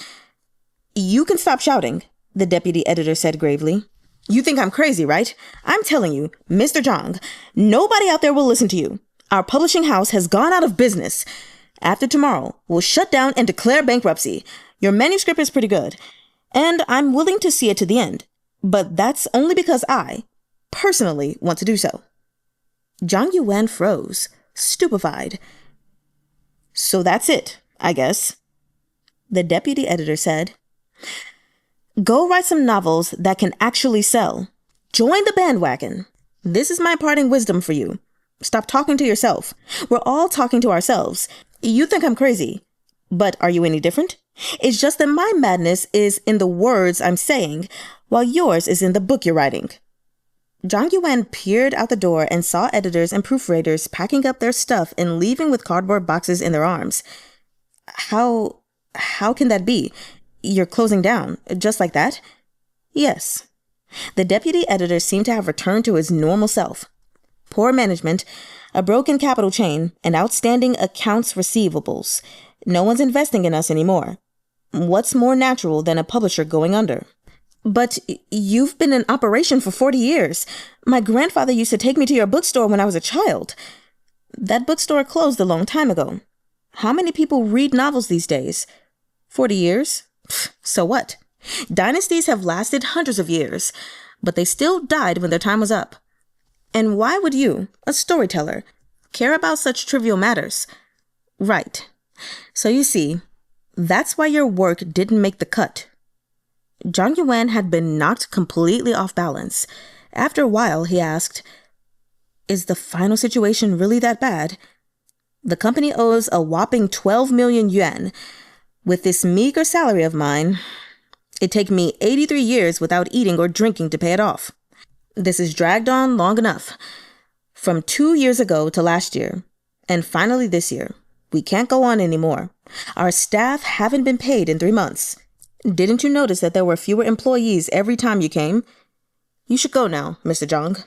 "You can stop shouting," the deputy editor said gravely. "You think I'm crazy, right? I'm telling you, Mr. Zhang, nobody out there will listen to you. Our publishing house has gone out of business. After tomorrow, we'll shut down and declare bankruptcy. Your manuscript is pretty good, and I'm willing to see it to the end. But that's only because I, personally, want to do so." Yue Wen froze, stupefied. "So that's it, I guess," the deputy editor said. "Go write some novels that can actually sell. Join the bandwagon. This is my parting wisdom for you. Stop talking to yourself. We're all talking to ourselves. You think I'm crazy, but are you any different? It's just that my madness is in the words I'm saying, while yours is in the book you're writing." Yue Wen peered out the door and saw editors and proofreaders packing up their stuff and leaving with cardboard boxes in their arms. How can that be? You're closing down, just like that?" "Yes." The deputy editor seemed to have returned to his normal self. "Poor management, a broken capital chain, and outstanding accounts receivables. No one's investing in us anymore. What's more natural than a publisher going under?" "But you've been in operation for 40 years. My grandfather used to take me to your bookstore when I was a child." "That bookstore closed a long time ago. How many people read novels these days? 40 years? So what? Dynasties have lasted hundreds of years, but they still died when their time was up. And why would you, a storyteller, care about such trivial matters?" "Right. So you see, that's why your work didn't make the cut." Yue Wen had been knocked completely off balance. After a while, he asked, "Is the final situation really that bad? The company owes a whopping 12 million yuan. With this meager salary of mine, it'd take me 83 years without eating or drinking to pay it off. This has dragged on long enough. From 2 years ago to last year, and finally this year. We can't go on anymore. Our staff haven't been paid in 3 months. Didn't you notice that there were fewer employees every time you came? You should go now, Mr. Jung.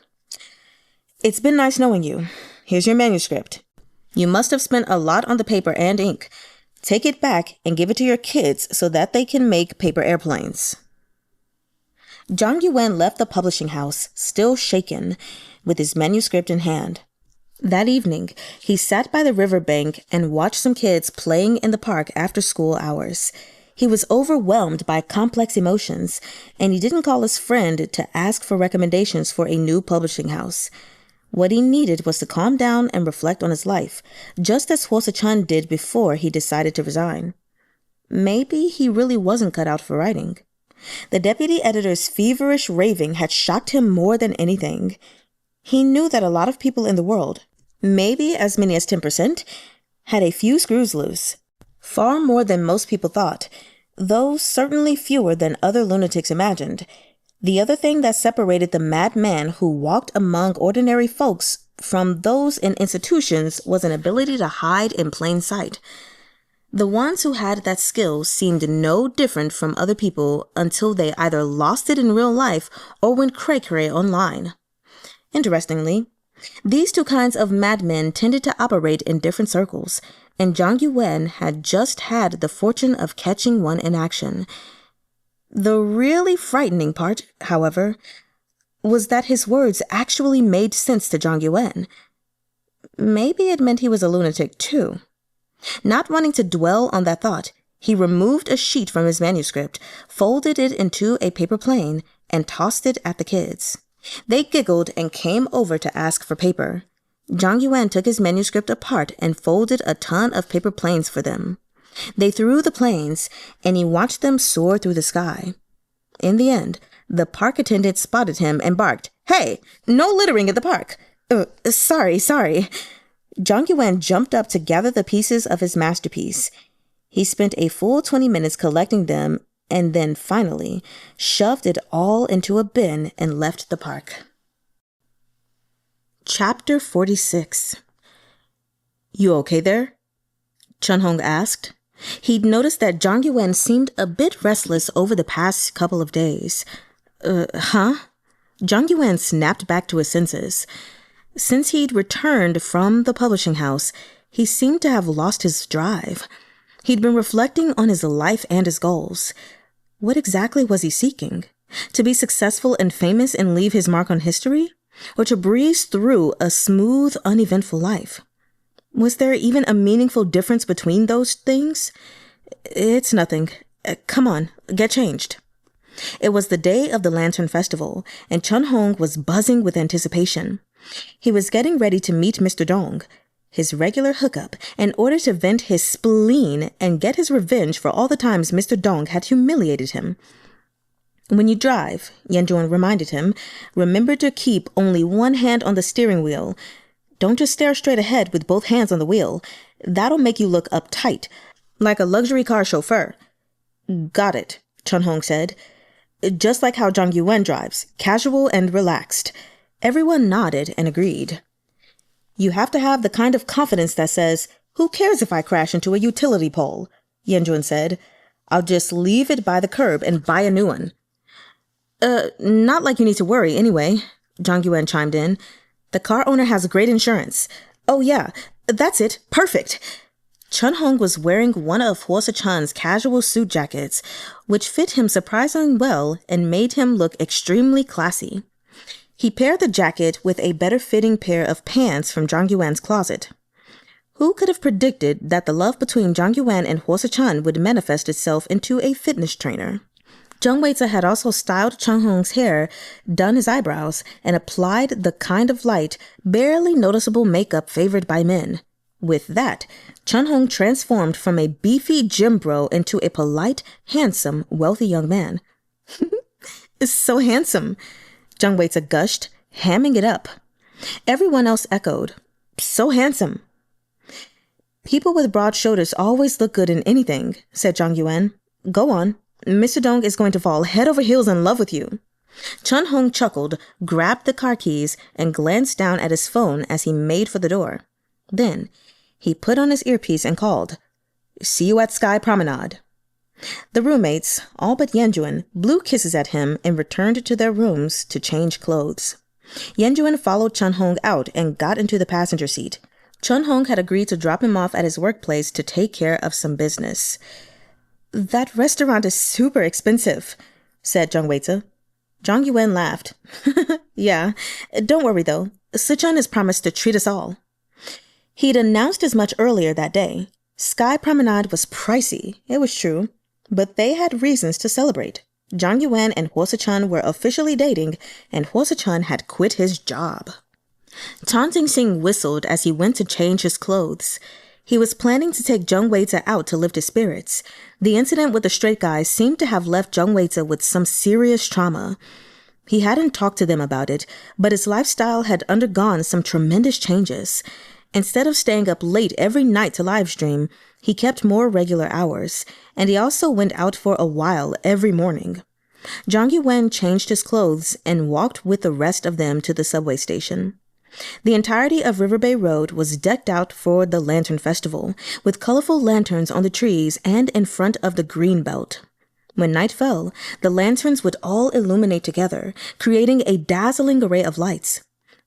It's been nice knowing you. Here's your manuscript. You must have spent a lot on the paper and ink. Take it back and give it to your kids so that they can make paper airplanes." Yue Wen left the publishing house, still shaken, with his manuscript in hand. That evening, he sat by the riverbank and watched some kids playing in the park after school hours. He was overwhelmed by complex emotions, and he didn't call his friend to ask for recommendations for a new publishing house. What he needed was to calm down and reflect on his life, just as Suh-chun did before he decided to resign. Maybe he really wasn't cut out for writing. The deputy editor's feverish raving had shocked him more than anything. He knew that a lot of people in the world, maybe as many as 10%, had a few screws loose. Far more than most people thought, though certainly fewer than other lunatics imagined. The other thing that separated the madman who walked among ordinary folks from those in institutions was an ability to hide in plain sight. The ones who had that skill seemed no different from other people until they either lost it in real life or went cray-cray online. Interestingly, these two kinds of madmen tended to operate in different circles, and Zhang Yuwen had just had the fortune of catching one in action. The really frightening part, however, was that his words actually made sense to Zhang Yuwen. Maybe it meant he was a lunatic too. Not wanting to dwell on that thought, he removed a sheet from his manuscript, folded it into a paper plane, and tossed it at the kids. They giggled and came over to ask for paper. Zhang Yuwen took his manuscript apart and folded a ton of paper planes for them. They threw the planes, and he watched them soar through the sky. In the end, the park attendant spotted him and barked, "Hey, no littering at the park." Sorry. Zhang Yuwen jumped up to gather the pieces of his masterpiece. He spent a full 20 minutes collecting them and then finally shoved it all into a bin and left the park. Chapter 46. "You okay there?" Chahng asked. He'd noticed that Zhang Yuwen seemed a bit restless over the past couple of days. Huh? Zhang Yuwen snapped back to his senses. Since he'd returned from the publishing house, he seemed to have lost his drive. He'd been reflecting on his life and his goals. What exactly was he seeking? To be successful and famous and leave his mark on history? Or to breeze through a smooth, uneventful life? Was there even a meaningful difference between those things? It's nothing. Come on, get changed. It was the day of the Lantern Festival, and Chahng was buzzing with anticipation. He was getting ready to meet Mr. Dong, his regular hookup, in order to vent his spleen and get his revenge for all the times Mr. Dong had humiliated him. "When you drive," Jung reminded him, "remember to keep only one hand on the steering wheel. Don't just stare straight ahead with both hands on the wheel. That'll make you look uptight, like a luxury car chauffeur." "Got it," Chahng said. "Just like how Zhang Yuwen drives, casual and relaxed." Everyone nodded and agreed. "You have to have the kind of confidence that says, 'Who cares if I crash into a utility pole?'" Jung said. "I'll just leave it by the curb and buy a new one." Not like you need to worry anyway," Zhang Yuwen chimed in. "The car owner has great insurance." "Oh yeah, that's it. Perfect." Chahng was wearing one of Suh-chun's casual suit jackets, which fit him surprisingly well and made him look extremely classy. He paired the jacket with a better-fitting pair of pants from Zhang Yuwen's closet. Who could have predicted that the love between Zhang Yuwen and Suh-chun would manifest itself into a fitness trainer? Weize had also styled Changhong's hair, done his eyebrows, and applied the kind of light, barely noticeable makeup favored by men. With that, Changhong transformed from a beefy gym bro into a polite, handsome, wealthy young man. "So handsome," Weize gushed, hamming it up. Everyone else echoed, "So handsome." "People with broad shoulders always look good in anything," said Zhang Yuwen. "Go on. Mr. Dong is going to fall head over heels in love with you." Chahng chuckled, grabbed the car keys, and glanced down at his phone as he made for the door. Then, he put on his earpiece and called, "See you at Sky Promenade." The roommates, all but Jung, blew kisses at him and returned to their rooms to change clothes. Jung followed Chahng out and got into the passenger seat. Chahng had agreed to drop him off at his workplace to take care of some business. "That restaurant is super expensive," said Weize. Zhang Yuwen laughed. "Yeah, don't worry though. Suh-chun has promised to treat us all." He'd announced as much earlier that day. Sky Promenade was pricey, it was true, but they had reasons to celebrate. Zhang Yuwen and Suh-chun were officially dating, and Suh-chun had quit his job. Jinxing whistled as he went to change his clothes. He was planning to take Weize out to lift his spirits. The incident with the straight guy seemed to have left Weize with some serious trauma. He hadn't talked to them about it, but his lifestyle had undergone some tremendous changes. Instead of staying up late every night to livestream, he kept more regular hours, and he also went out for a while every morning. Zhang Yuwen changed his clothes and walked with the rest of them to the subway station. The entirety of Riverbay Road was decked out for the Lantern Festival, with colorful lanterns on the trees and in front of the green belt. When night fell, the lanterns would all illuminate together, creating a dazzling array of lights.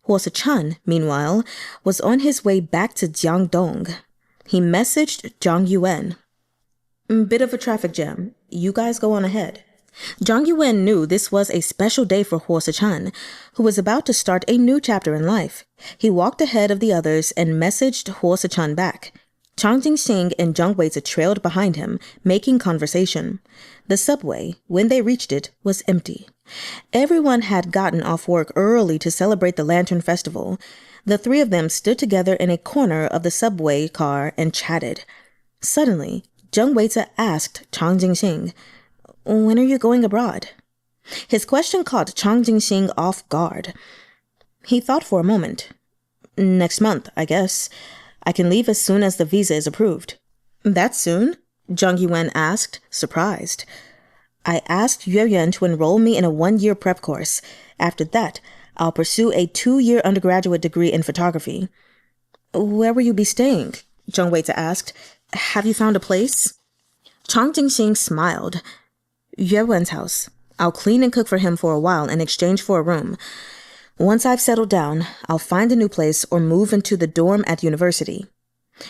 Suh-chun, meanwhile, was on his way back to Jiangdong. He messaged Zhang Yuwen. Bit of a traffic jam. You guys go on ahead. Zhang Yuwen knew this was a special day for Suh-chun, who was about to start a new chapter in life. He walked ahead of the others and messaged Suh-chun back. Jinxing and Weize trailed behind him, making conversation. The subway, when they reached it, was empty. Everyone had gotten off work early to celebrate the Lantern Festival. The three of them stood together in a corner of the subway car and chatted. Suddenly, Weize asked Jinxing, "When are you going abroad?" His question caught Jinxing off guard. He thought for a moment. "Next month, I guess. I can leave as soon as the visa is approved." "That soon?" Yue Wen asked, surprised. "I asked Yue Wen to enroll me in a 1-year prep course. After that, I'll pursue a 2-year undergraduate degree in photography." "Where will you be staying?" Weize asked. "Have you found a place?" Jinxing smiled. "Yue Wen's house. I'll clean and cook for him for a while in exchange for a room. Once I've settled down, I'll find a new place or move into the dorm at university."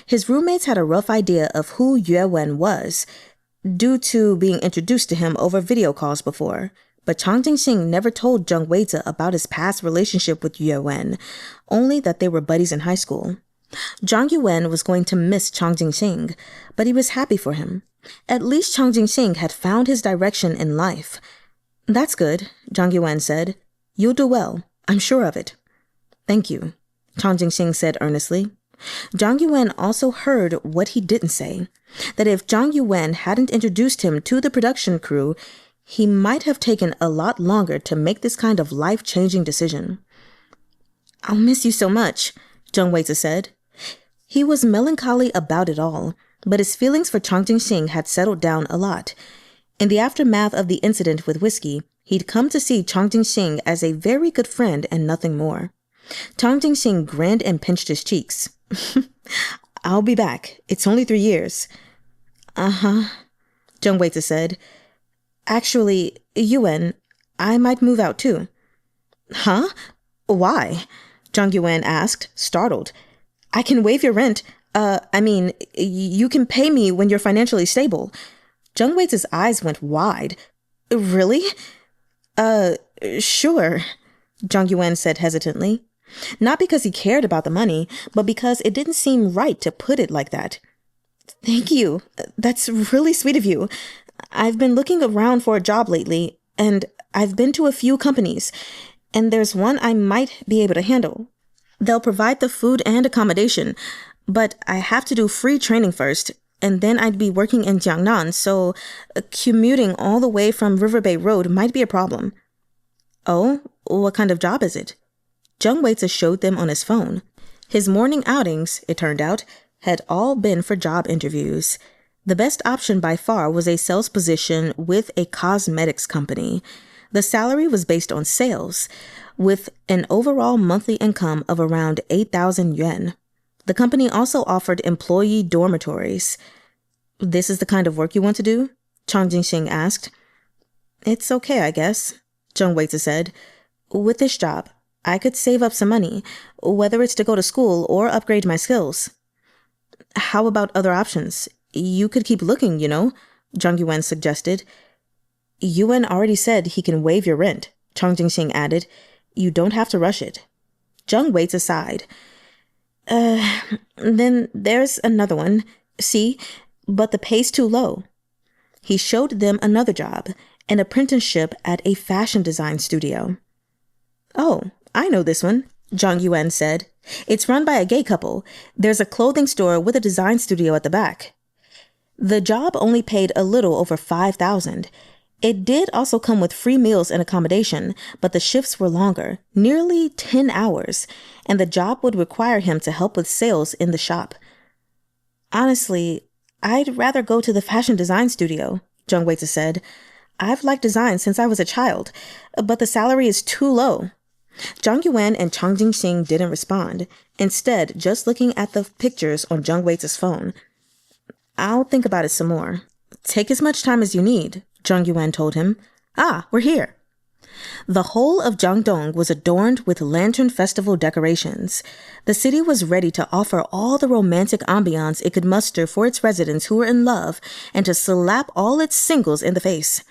His roommates had a rough idea of who Yue Wen was, due to being introduced to him over video calls before, but Jinxing never told Weize about his past relationship with Yue Wen, only that they were buddies in high school. Zhang Yuwen was going to miss Jinxing, but he was happy for him. At least Jinxing had found his direction in life. "That's good," Zhang Yuwen said. "You'll do well. I'm sure of it." "Thank you," Jinxing said earnestly. Zhang Yuwen also heard what he didn't say, that if Zhang Yuwen hadn't introduced him to the production crew, he might have taken a lot longer to make this kind of life-changing decision. "I'll miss you so much," Weize said. He was melancholy about it all, but his feelings for Jinxing had settled down a lot. In the aftermath of the incident with whiskey, he'd come to see Jinxing as a very good friend and nothing more. Jinxing grinned and pinched his cheeks. "I'll be back. It's only 3 years. Uh-huh, Weize said. "Actually, Yuwen, I might move out too." "Huh? Why?" Yuwen asked, startled. "I can waive your rent. You can pay me when you're financially stable." Weize's eyes went wide. "Really?" Sure, Yuwen said hesitantly. Not because he cared about the money, but because it didn't seem right to put it like that. "Thank you. That's really sweet of you. I've been looking around for a job lately, and I've been to a few companies, and there's one I might be able to handle. They'll provide the food and accommodation, but I have to do free training first, and then I'd be working in Jiangnan, so commuting all the way from Riverbay Road might be a problem." "Oh, what kind of job is it?" Weize showed them on his phone. His morning outings, it turned out, had all been for job interviews. The best option by far was a sales position with a cosmetics company. The salary was based on sales, with an overall monthly income of around 8,000 yuan. The company also offered employee dormitories. "This is the kind of work you want to do?" Jinxing asked. "It's okay, I guess," Weize said. "With this job, I could save up some money, whether it's to go to school or upgrade my skills." "How about other options? You could keep looking, Yuwen suggested. "Yuwen already said he can waive your rent," Jinxing added. "You don't have to rush it." Weize sighed. Then there's another one. See, but the pay's too low." He showed them another job, an apprenticeship at a fashion design studio. "Oh, I know this one," Zhang Yuwen said. "It's run by a gay couple. There's a clothing store with a design studio at the back." The job only paid a little over 5,000. It did also come with free meals and accommodation, but the shifts were longer, nearly 10 hours, and the job would require him to help with sales in the shop. "Honestly, I'd rather go to the fashion design studio," Weize said. "I've liked design since I was a child, but the salary is too low." Zhang Yuwen and Chang Jinxing didn't respond, instead just looking at the pictures on Zhang Weize's phone. I'll think about it some more. Take as much time as you need, Zhang Yuwen told him. Ah, we're here. The whole of Jiangdong was adorned with lantern festival decorations. The city was ready to offer all the romantic ambiance it could muster for its residents who were in love and to slap all its singles in the face.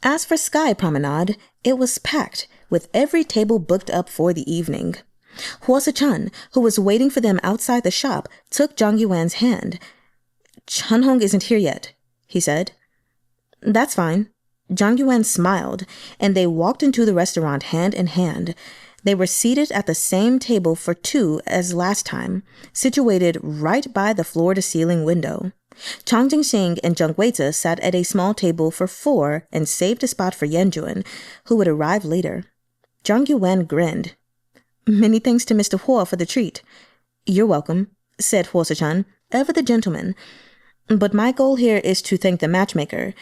As for Sky Promenade, it was packed, with every table booked up for the evening. Suh-chun, who was waiting for them outside the shop, took Zhang Yuan's hand. Chunhong isn't here yet, he said. That's fine. Zhang Yuwen smiled, and they walked into the restaurant hand in hand. They were seated at the same table for two as last time, situated right by the floor-to-ceiling window. Chang Jinxing and Weize sat at a small table for four and saved a spot for Yuwen, who would arrive later. Zhang Yuwen grinned. Many thanks to Mr. Huo for the treat. You're welcome, said Suh-chun, ever the gentleman. But my goal here is to thank the matchmaker.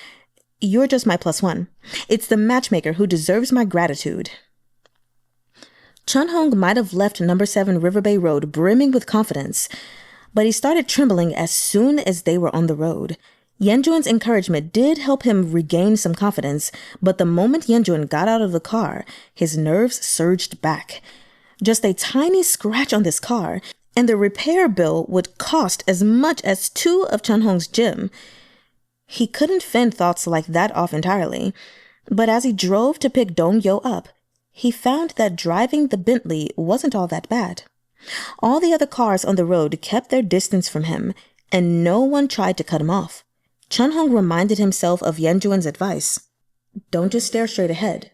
You're just my +1. It's the matchmaker who deserves my gratitude. Chunhong might have left number 7 Riverbay Road brimming with confidence, but he started trembling as soon as they were on the road. Yuwen's encouragement did help him regain some confidence, but the moment Yuwen got out of the car, his nerves surged back. Just a tiny scratch on this car, and the repair bill would cost as much as 2 of Chunhong's gym. He couldn't fend thoughts like that off entirely, but as he drove to pick Dong-yo up, he found that driving the Bentley wasn't all that bad. All the other cars on the road kept their distance from him, and no one tried to cut him off. Chunhong reminded himself of Yuwen's advice. Don't just stare straight ahead.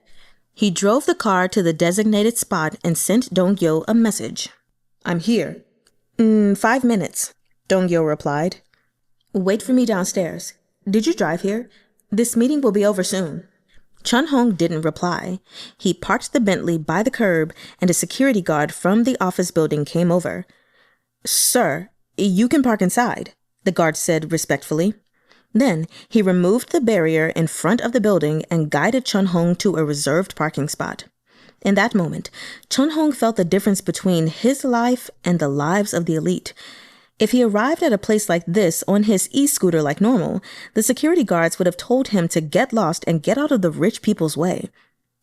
He drove the car to the designated spot and sent Dong-yo a message. I'm here. 5 minutes, Dong-yo replied. Wait for me downstairs. Did you drive here? This meeting will be over soon. Chunhong didn't reply. He parked the Bentley by the curb, and a security guard from the office building came over. Sir, you can park inside, the guard said respectfully. Then he removed the barrier in front of the building and guided Chunhong to a reserved parking spot. In that moment, Chunhong felt the difference between his life and the lives of the elite. If he arrived at a place like this on his e-scooter like normal, the security guards would have told him to get lost and get out of the rich people's way.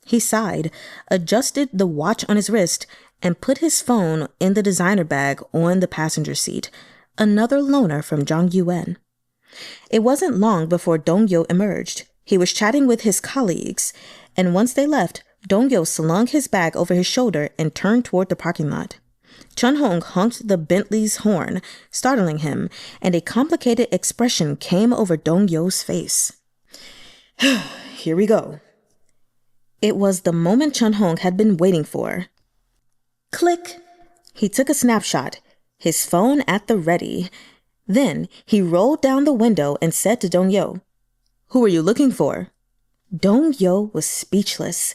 He sighed, adjusted the watch on his wrist, and put his phone in the designer bag on the passenger seat. Another loaner from Zhang Yuwen. It wasn't long before Dong-yo emerged. He was chatting with his colleagues, and once they left, Dong-yo slung his bag over his shoulder and turned toward the parking lot. Chunhong honked the Bentley's horn, startling him, and a complicated expression came over Dong-yo's face. Here we go. It was the moment Chunhong had been waiting for. Click! He took a snapshot, his phone at the ready. Then he rolled down the window and said to Dong-yo, Who are you looking for? Dong-yo was speechless.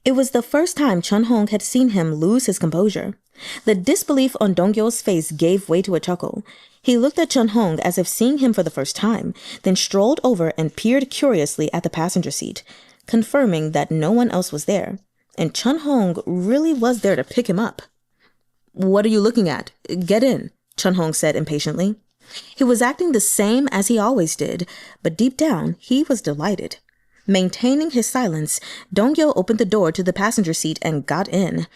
It was the first time Chunhong had seen him lose his composure. The disbelief on Dong-yo's face gave way to a chuckle. He looked at Chunhong as if seeing him for the first time, then strolled over and peered curiously at the passenger seat, confirming that no one else was there. And Chunhong really was there to pick him up. What are you looking at? Get in, Chunhong said impatiently. He was acting the same as he always did, but deep down he was delighted. Maintaining his silence, Dong-yo opened the door to the passenger seat and got in.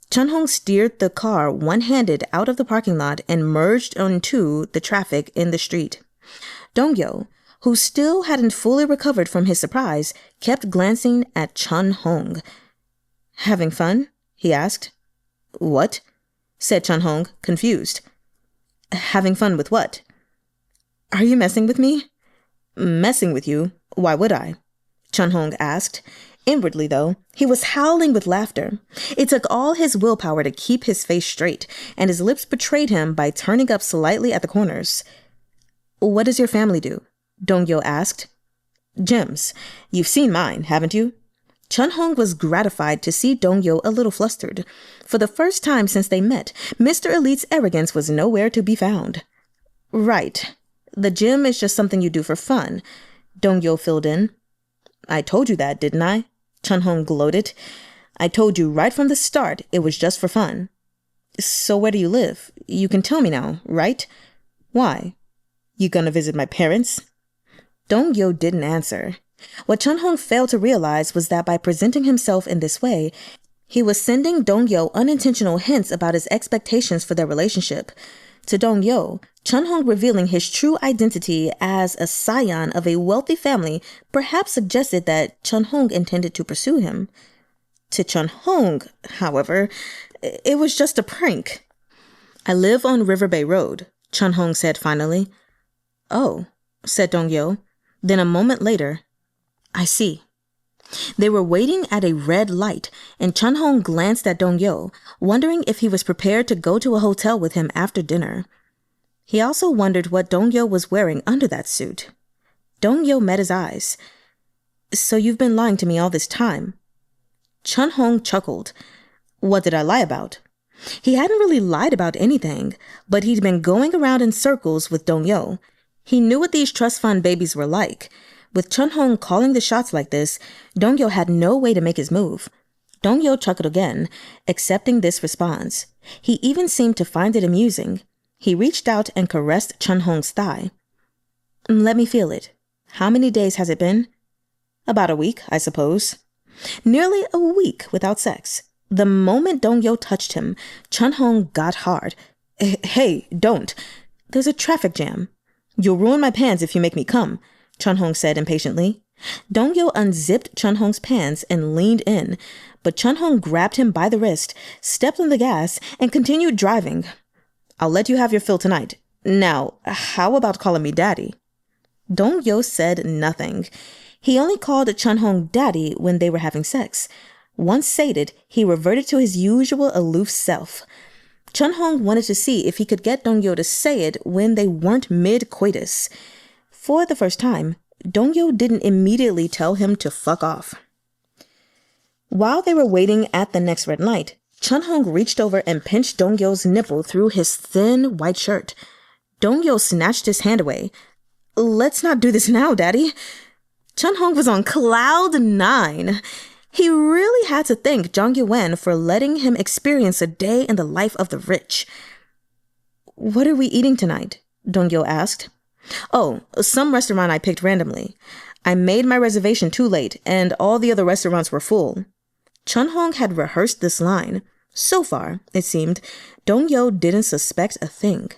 Chunhong steered the car one-handed out of the parking lot and merged onto the traffic in the street. Dong-yo, who still hadn't fully recovered from his surprise, kept glancing at Chunhong. Having fun? He asked. What? Said Chunhong, confused. Having fun with what? Are you messing with me? Messing with you? Why would I? Chunhong asked. Inwardly, though, he was howling with laughter. It took all his willpower to keep his face straight, and his lips betrayed him by turning up slightly at the corners. What does your family do? Dong-yo asked. Gems. You've seen mine, haven't you? Chunhong was gratified to see Dong-yo a little flustered. For the first time since they met, Mr. Elite's arrogance was nowhere to be found. Right. The gym is just something you do for fun, Dong-yo filled in. I told you that, didn't I? Chunhong gloated. I told you right from the start it was just for fun. So where do you live? You can tell me now, right? Why? You gonna visit my parents? Dong-yo didn't answer. What Chun-hong failed to realize was that by presenting himself in this way, he was sending Dong-yo unintentional hints about his expectations for their relationship. To Dong-yo, Chun-hong revealing his true identity as a scion of a wealthy family perhaps suggested that Chun-hong intended to pursue him. To Chun-hong, however, it was just a prank. I live on Riverbay Road, Chun-hong said finally. Oh, said Dong-yo. Then a moment later, I see. They were waiting at a red light, and Chun-hong glanced at Dong-yo, wondering if he was prepared to go to a hotel with him after dinner. He also wondered what Dong-yo was wearing under that suit. Dong-yo met his eyes. So you've been lying to me all this time? Chun-hong chuckled. What did I lie about? He hadn't really lied about anything, but he'd been going around in circles with Dong-yo. He knew what these trust fund babies were like. With Chun-hong calling the shots like this, Dong-yo had no way to make his move. Dong-yo chuckled again, accepting this response. He even seemed to find it amusing. He reached out and caressed Chun-hong's thigh. Let me feel it. How many days has it been? About a week, I suppose. Nearly a week without sex. The moment Dong-yo touched him, Chun-hong got hard. Hey, don't. There's a traffic jam. You'll ruin my pants if you make me come, Chun-hong said impatiently. Dong-yo unzipped Chun-hong's pants and leaned in, but Chun-hong grabbed him by the wrist, stepped on the gas, and continued driving. I'll let you have your fill tonight. Now, how about calling me daddy? Dong-yo said nothing. He only called Chun-hong daddy when they were having sex. Once sated, he reverted to his usual aloof self. Chun-hong wanted to see if he could get Dong-yo to say it when they weren't mid-coitus. For the first time, Dong-yo didn't immediately tell him to fuck off. While they were waiting at the next red light, Chun-hong reached over and pinched Dong-yo's nipple through his thin white shirt. Dong-yo snatched his hand away. Let's not do this now, Daddy. Chun-hong was on cloud 9. He really had to thank Yue Wen for letting him experience a day in the life of the rich. What are we eating tonight? Dong-yo asked. Oh, some restaurant I picked randomly. I made my reservation too late, and all the other restaurants were full. Chun-hong had rehearsed this line. So far, it seemed, Dong-yo didn't suspect a thing.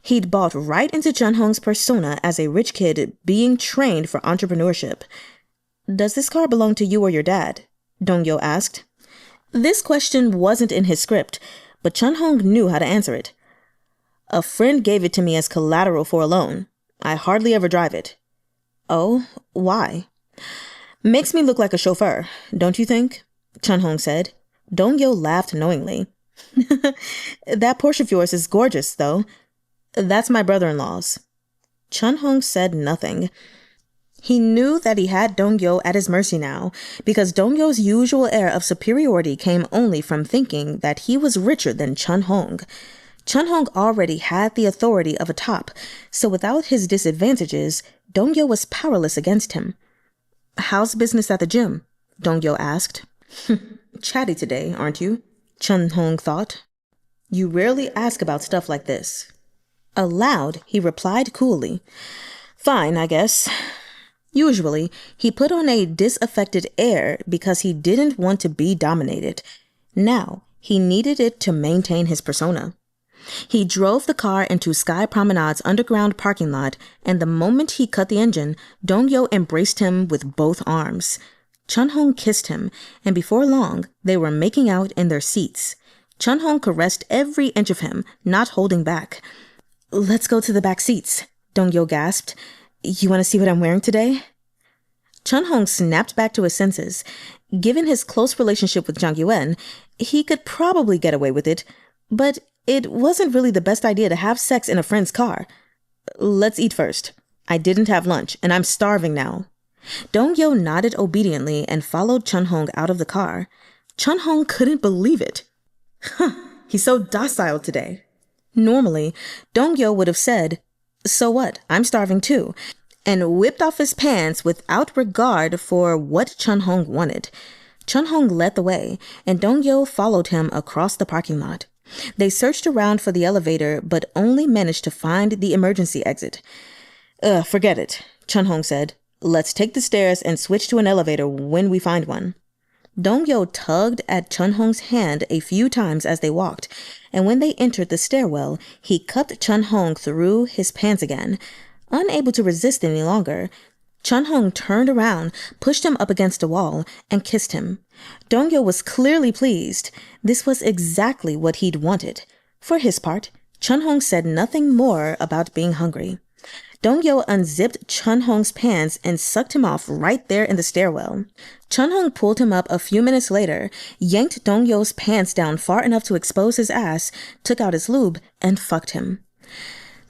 He'd bought right into Chun-hong's persona as a rich kid being trained for entrepreneurship. Does this car belong to you or your dad? Dong-yo asked. This question wasn't in his script, but Chun-hong knew how to answer it. A friend gave it to me as collateral for a loan. I hardly ever drive it. Oh, why? Makes me look like a chauffeur, don't you think? Chun-hong said. Dong-yo laughed knowingly. That Porsche of yours is gorgeous, though. That's my brother-in-law's. Chun-hong said nothing. He knew that he had Dong-yo at his mercy now, because Dong-yo's usual air of superiority came only from thinking that he was richer than Chun-hong. Chun-hong already had the authority of a top, so without his disadvantages, Dong-yo was powerless against him. How's business at the gym? Dong-yo asked. Chatty today, aren't you? Chun-hong thought. You rarely ask about stuff like this. Aloud, he replied coolly. Fine, I guess. Usually, he put on a disaffected air because he didn't want to be dominated. Now, he needed it to maintain his persona. He drove the car into Sky Promenade's underground parking lot, and the moment he cut the engine, Dong-yo embraced him with both arms. Chun-hong kissed him, and before long, they were making out in their seats. Chun-hong caressed every inch of him, not holding back. Let's go to the back seats, Dong-yo gasped. You want to see what I'm wearing today? Chun-hong snapped back to his senses. Given his close relationship with Yue Wen, he could probably get away with it, but it wasn't really the best idea to have sex in a friend's car. Let's eat first. I didn't have lunch, and I'm starving now. Dong-yo nodded obediently and followed Chun-hong out of the car. Chun-hong couldn't believe it. He's so docile today. Normally, Dong-yo would have said, so what, I'm starving too, and whipped off his pants without regard for what Chun-hong wanted. Hong led the way, and Dong-yo followed him across the parking lot. They searched around for the elevator, but only managed to find the emergency exit. Forget it, Hong said. Let's take the stairs and switch to an elevator when we find one. Dong-yo tugged at Hong's hand a few times as they walked, and when they entered the stairwell, he cupped Hong through his pants again. Unable to resist any longer, Hong turned around, pushed him up against a wall, and kissed him. Dong-yo was clearly pleased. This was exactly what he'd wanted. For his part, Hong said nothing more about being hungry. Dong-yo unzipped Hong's pants and sucked him off right there in the stairwell. Hong pulled him up a few minutes later, yanked Dong-yo's pants down far enough to expose his ass, took out his lube, and fucked him.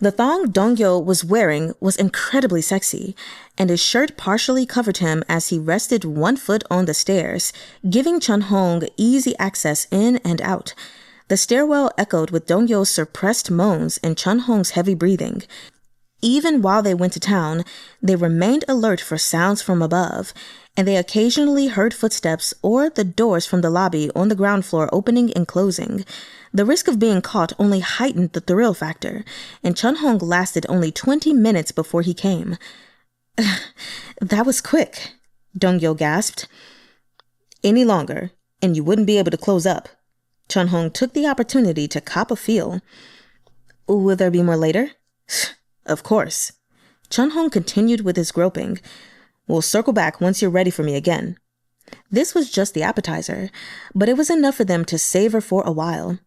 The thong Dong-yo was wearing was incredibly sexy, and his shirt partially covered him as he rested one foot on the stairs, giving Hong easy access in and out. The stairwell echoed with Dong-yo's suppressed moans and Hong's heavy breathing. Even while they went to town, they remained alert for sounds from above, and they occasionally heard footsteps or the doors from the lobby on the ground floor opening and closing. The risk of being caught only heightened the thrill factor, and Hong lasted only 20 minutes before he came. That was quick, Dong-yo gasped. Any longer, and you wouldn't be able to close up. Hong took the opportunity to cop a feel. Will there be more later? Of course. Hong continued with his groping. We'll circle back once you're ready for me again. This was just the appetizer, but it was enough for them to savor for a while.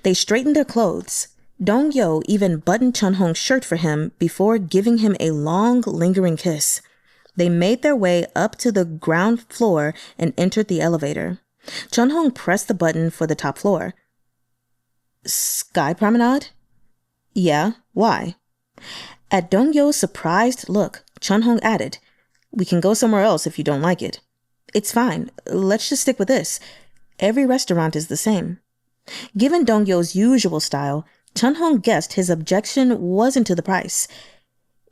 They straightened their clothes. Dong-yo even buttoned Hong's shirt for him before giving him a long, lingering kiss. They made their way up to the ground floor and entered the elevator. Hong pressed the button for the top floor. Sky Promenade? Yeah, why? At Dong-yo's surprised look, Hong added, We can go somewhere else if you don't like it. It's fine. Let's just stick with this. Every restaurant is the same. Given Dong-yo's usual style, Hong guessed his objection wasn't to the price.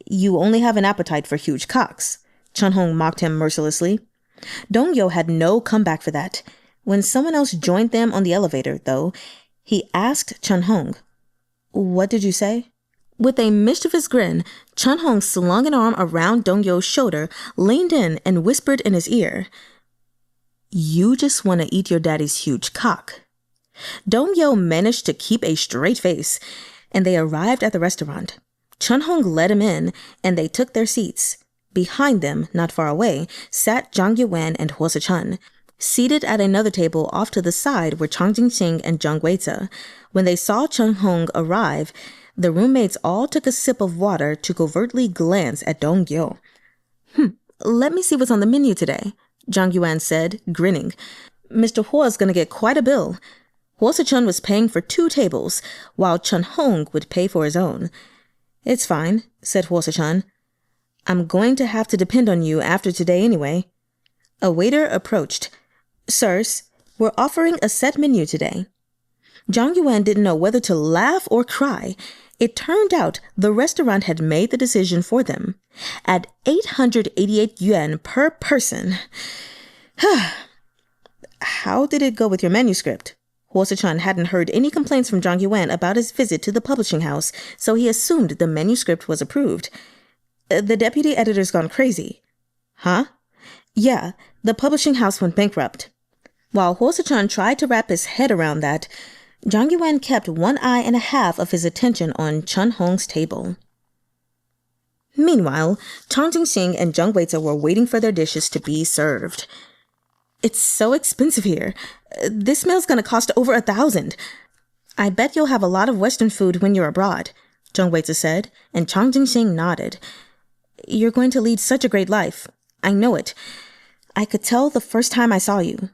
You only have an appetite for huge cocks, Hong mocked him mercilessly. Dong-yo had no comeback for that. When someone else joined them on the elevator, though, he asked Hong, What did you say? With a mischievous grin, Hong slung an arm around Dong-yo's shoulder, leaned in, and whispered in his ear, You just want to eat your daddy's huge cock. Dong-yo managed to keep a straight face, and they arrived at the restaurant. Hong led him in, and they took their seats. Behind them, not far away, sat Zhang Yuwen and Suh-chun. Seated at another table off to the side were Jinxing and Weize. When they saw Hong arrive, the roommates all took a sip of water to covertly glance at Dong-yo. Let me see what's on the menu today, Zhang Yuwen said, grinning. Mr. Huo's gonna get quite a bill. Suh-chun was paying for 2 tables, while Hong would pay for his own. It's fine, said Suh-chun. I'm going to have to depend on you after today anyway. A waiter approached. Sirs, we're offering a set menu today. Zhang Yuwen didn't know whether to laugh or cry. It turned out the restaurant had made the decision for them. At 888 yuan per person. How did it go with your manuscript? Suh-chun hadn't heard any complaints from Zhang Yuwen about his visit to the publishing house, so he assumed the manuscript was approved. The deputy editor's gone crazy. Huh? Yeah, the publishing house went bankrupt. While Suh-chun tried to wrap his head around that, Zhang Yuwen kept 1 eye and a half of his attention on Hong's table. Meanwhile, Jinxing and Weize were waiting for their dishes to be served. It's so expensive here. This meal's gonna cost over 1,000. I bet you'll have a lot of Western food when you're abroad, Weize said, and Jinxing nodded. You're going to lead such a great life. I know it. I could tell the first time I saw you.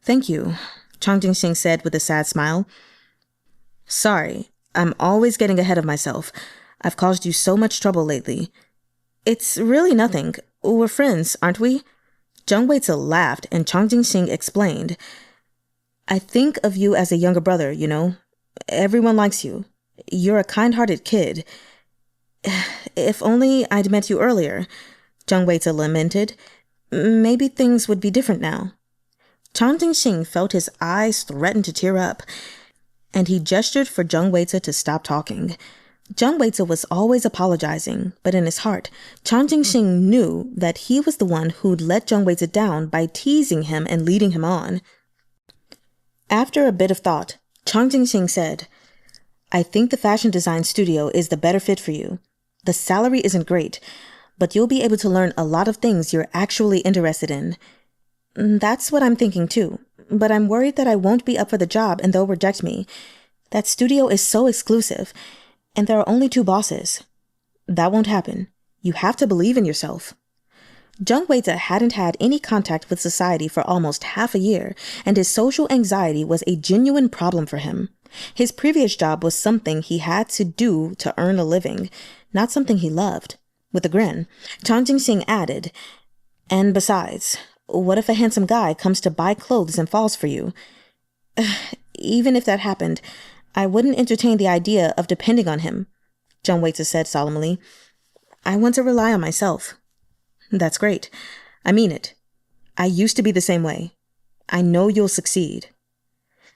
Thank you, Jinxing said with a sad smile. Sorry, I'm always getting ahead of myself. I've caused you so much trouble lately. It's really nothing. We're friends, aren't we? Weize laughed and Jinxing explained. I think of you as a younger brother, you know. Everyone likes you. You're a kind-hearted kid. If only I'd met you earlier, Weize lamented. Maybe things would be different now. Jinxing felt his eyes threaten to tear up, and he gestured for WAY-dzuh to stop talking. WAY-dzuh was always apologizing, but in his heart, Jinxing knew that he was the one who'd let WAY-dzuh down by teasing him and leading him on. After a bit of thought, Jinxing said, "I think the fashion design studio is the better fit for you. The salary isn't great, but you'll be able to learn a lot of things you're actually interested in." "That's what I'm thinking too, but I'm worried that I won't be up for the job and they'll reject me. That studio is so exclusive, and there are only 2 bosses." "That won't happen. You have to believe in yourself." WAY-dzuh hadn't had any contact with society for almost half a year, and his social anxiety was a genuine problem for him. His previous job was something he had to do to earn a living, not something he loved. With a grin, Jinxing added, "And besides, what if a handsome guy comes to buy clothes and falls for you?" "Even if that happened, I wouldn't entertain the idea of depending on him," WAY-dzuh said solemnly. "I want to rely on myself." "That's great. I mean it. I used to be the same way. I know you'll succeed."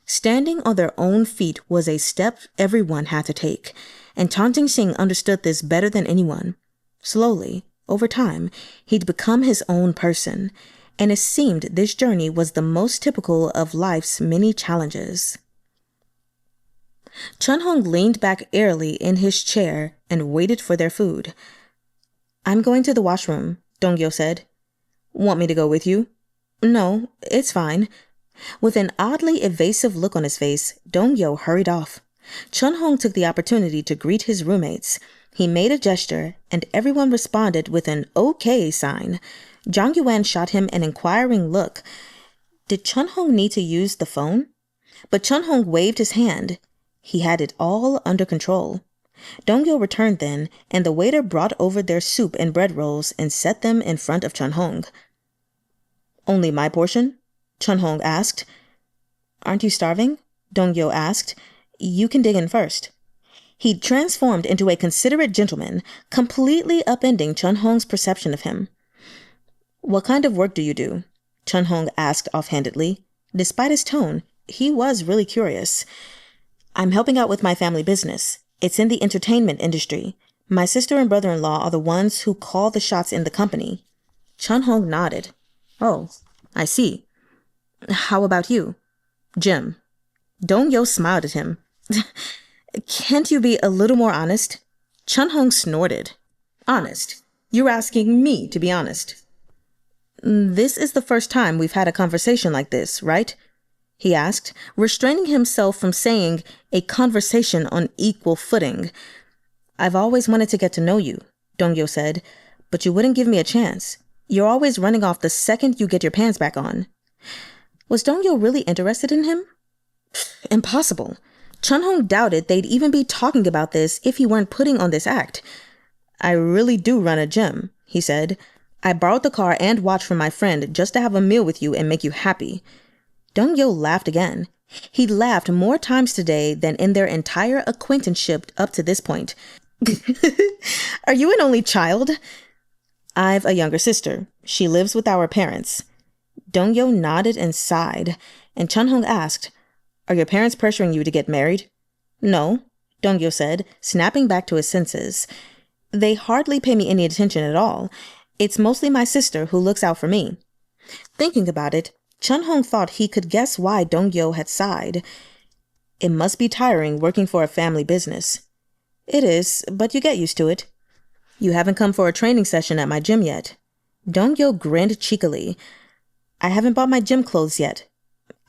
Standing on their own feet was a step everyone had to take, and Jinxing understood this better than anyone. Slowly, over time, he'd become his own person, and it seemed this journey was the most typical of life's many challenges. Chahng leaned back airily in his chair and waited for their food. "I'm going to the washroom," Dongyo said. "Want me to go with you?" "No, it's fine." With an oddly evasive look on his face, Dongyo hurried off. Chahng took the opportunity to greet his roommates. He made a gesture, and everyone responded with an okay sign. Yue Wen shot him an inquiring look. Did Chahng need to use the phone? But Chahng waved his hand. He had it all under control. Dongyo returned then, and the waiter brought over their soup and bread rolls and set them in front of Chahng. "Only my portion?" Chahng asked. "Aren't you starving?" Dongyo asked. "You can dig in first." He'd transformed into a considerate gentleman, completely upending Chahng's perception of him. "What kind of work do you do?" Chahng asked offhandedly. Despite his tone, he was really curious. "I'm helping out with my family business. It's in the entertainment industry. My sister and brother-in-law are the ones who call the shots in the company." Chahng nodded. "Oh, I see. How about you?" "Jim." Dongyo smiled at him. "Can't you be a little more honest?" Chahng snorted. "Honest? You're asking me to be honest?" "This is the first time we've had a conversation like this, right?" he asked, restraining himself from saying a conversation on equal footing. "I've always wanted to get to know you," Dongyo said, "but you wouldn't give me a chance. You're always running off the second you get your pants back on." Was Dongyo really interested in him? Impossible. Chahng doubted they'd even be talking about this if he weren't putting on this act. "I really do run a gym," he said. "I borrowed the car and watch from my friend just to have a meal with you and make you happy." Dongyo laughed again. He'd laughed more times today than in their entire acquaintanceship up to this point. "Are you an only child?" "I've a younger sister. She lives with our parents." Dongyo nodded and sighed, and Chahng asked, "Are your parents pressuring you to get married?" "No," Dongyo said, snapping back to his senses. "They hardly pay me any attention at all. It's mostly my sister who looks out for me." Thinking about it, Chahng thought he could guess why Dongyo had sighed. It must be tiring working for a family business. "It is, but you get used to it." "You haven't come for a training session at my gym yet." Dongyo grinned cheekily. "I haven't bought my gym clothes yet.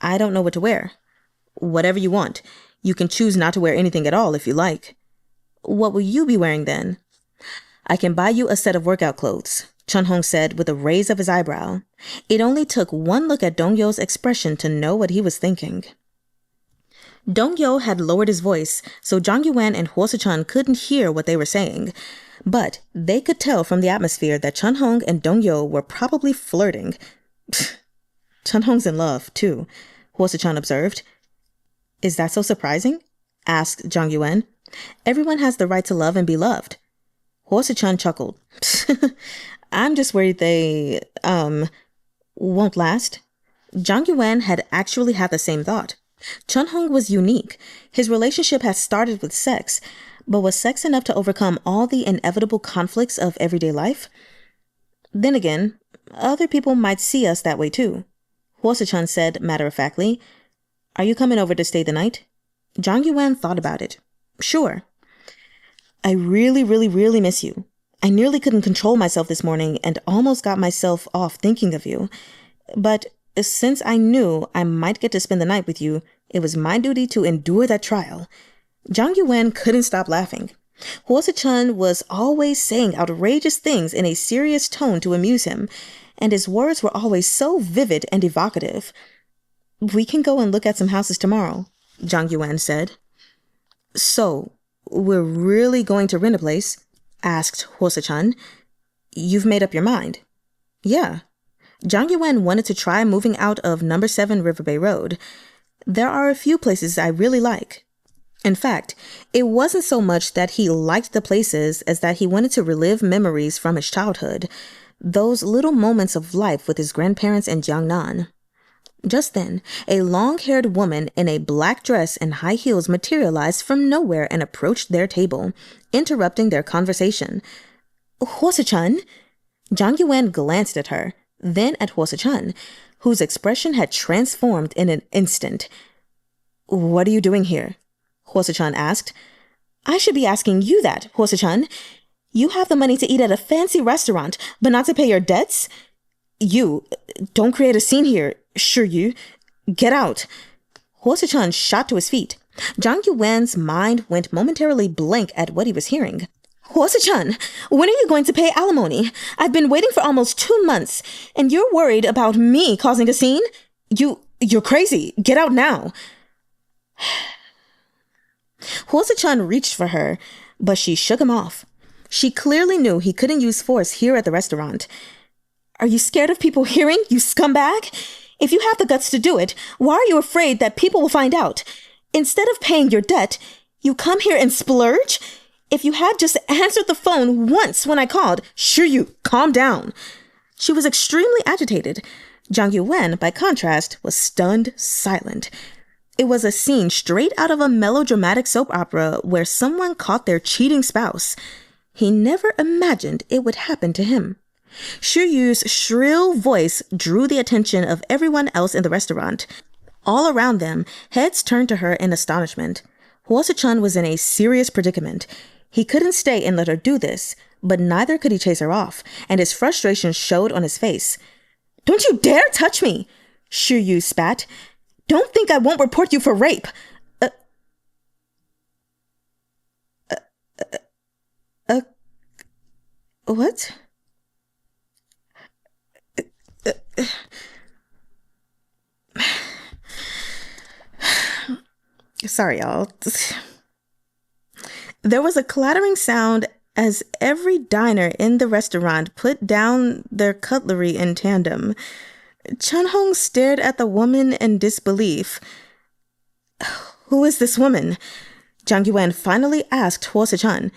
I don't know what to wear." "Whatever you want. You can choose not to wear anything at all if you like." "What will you be wearing then?" "I can buy you a set of workout clothes," Chahng said with a raise of his eyebrow. It only took one look at Dongyo's expression to know what he was thinking. Dongyo had lowered his voice, so Yue Wen and Suh-chun couldn't hear what they were saying. But they could tell from the atmosphere that Chahng and Dongyo were probably flirting. "Chahng's in love, too," Suh-chun observed. "Is that so surprising?" asked Yue Wen. "Everyone has the right to love and be loved." Suh-chun chuckled. "I'm just worried they, won't last." Zhang Yuwen had actually had the same thought. Chahng was unique. His relationship had started with sex, but was sex enough to overcome all the inevitable conflicts of everyday life? Then again, other people might see us that way too. Suh-chun said matter-of-factly, "Are you coming over to stay the night?" Zhang Yuwen thought about it. "Sure." "I really, really, really miss you. I nearly couldn't control myself this morning and almost got myself off thinking of you. But since I knew I might get to spend the night with you, it was my duty to endure that trial." Zhang Yuwen couldn't stop laughing. Suh-chun was always saying outrageous things in a serious tone to amuse him, and his words were always so vivid and evocative. "We can go and look at some houses tomorrow," Zhang Yuwen said. "So, we're really going to rent a place?" asked Suh-chun. "You've made up your mind?" "Yeah." Zhang Yuwen wanted to try moving out of number 7 Riverbay Road. "There are a few places I really like." In fact, it wasn't so much that he liked the places as that he wanted to relive memories from his childhood, those little moments of life with his grandparents and Jahng. Just then, a long-haired woman in a black dress and high heels materialized from nowhere and approached their table, interrupting their conversation. "Suh-chun?" Zhang Yuwen glanced at her, then at Suh-chun, whose expression had transformed in an instant. "What are you doing here?" Suh-chun asked. "I should be asking you that, Suh-chun. You have the money to eat at a fancy restaurant, but not to pay your debts? Don't create a scene here, you. Get out." Suh-chun shot to his feet. Zhang Yuwen's mind went momentarily blank at what he was hearing. "Suh-chun, when are you going to pay alimony? I've been waiting for almost 2 months, and you're worried about me causing a scene? You're crazy. Get out now." Suh-chun reached for her, but she shook him off. She clearly knew he couldn't use force here at the restaurant. "Are you scared of people hearing, you scumbag? If you have the guts to do it, why are you afraid that people will find out? Instead of paying your debt, you come here and splurge? If you had just answered the phone once when I called, calm down." She was extremely agitated. Zhang Yuwen, by contrast, was stunned silent. It was a scene straight out of a melodramatic soap opera where someone caught their cheating spouse. He never imagined it would happen to him. Yu's shrill voice drew the attention of everyone else in the restaurant. All around them, heads turned to her in astonishment. Suh-chun was in a serious predicament. He couldn't stay and let her do this, but neither could he chase her off, and his frustration showed on his face. "Don't you dare touch me!" Yu spat. "Don't think I won't report you for rape." What? Sorry, y'all. There was a clattering sound as every diner in the restaurant put down their cutlery in tandem. Chahng stared at the woman in disbelief. "Who is this woman?" Zhang Yuwen finally asked Suh-chun.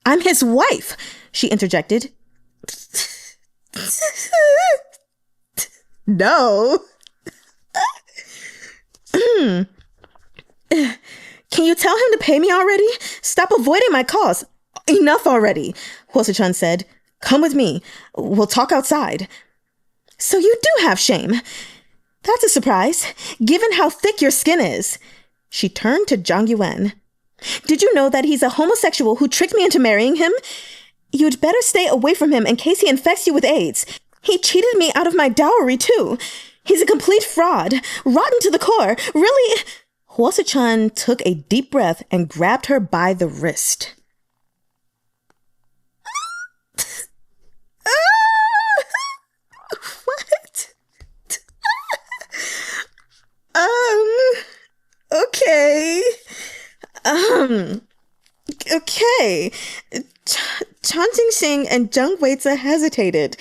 "I'm his wife," she interjected. "No." "Can you tell him to pay me already? Stop avoiding my calls. Enough already," Suh-chun said. "Come with me. We'll talk outside." "So you do have shame. That's a surprise, given how thick your skin is." She turned to Zhang Yuwen. "Did you know that he's a homosexual who tricked me into marrying him? You'd better stay away from him in case he infects you with AIDS. He cheated me out of my dowry, too. He's a complete fraud, rotten to the core, really." Suh-chun took a deep breath and grabbed her by the wrist. What? Okay. Okay. Jinxing and Jung Weize hesitated.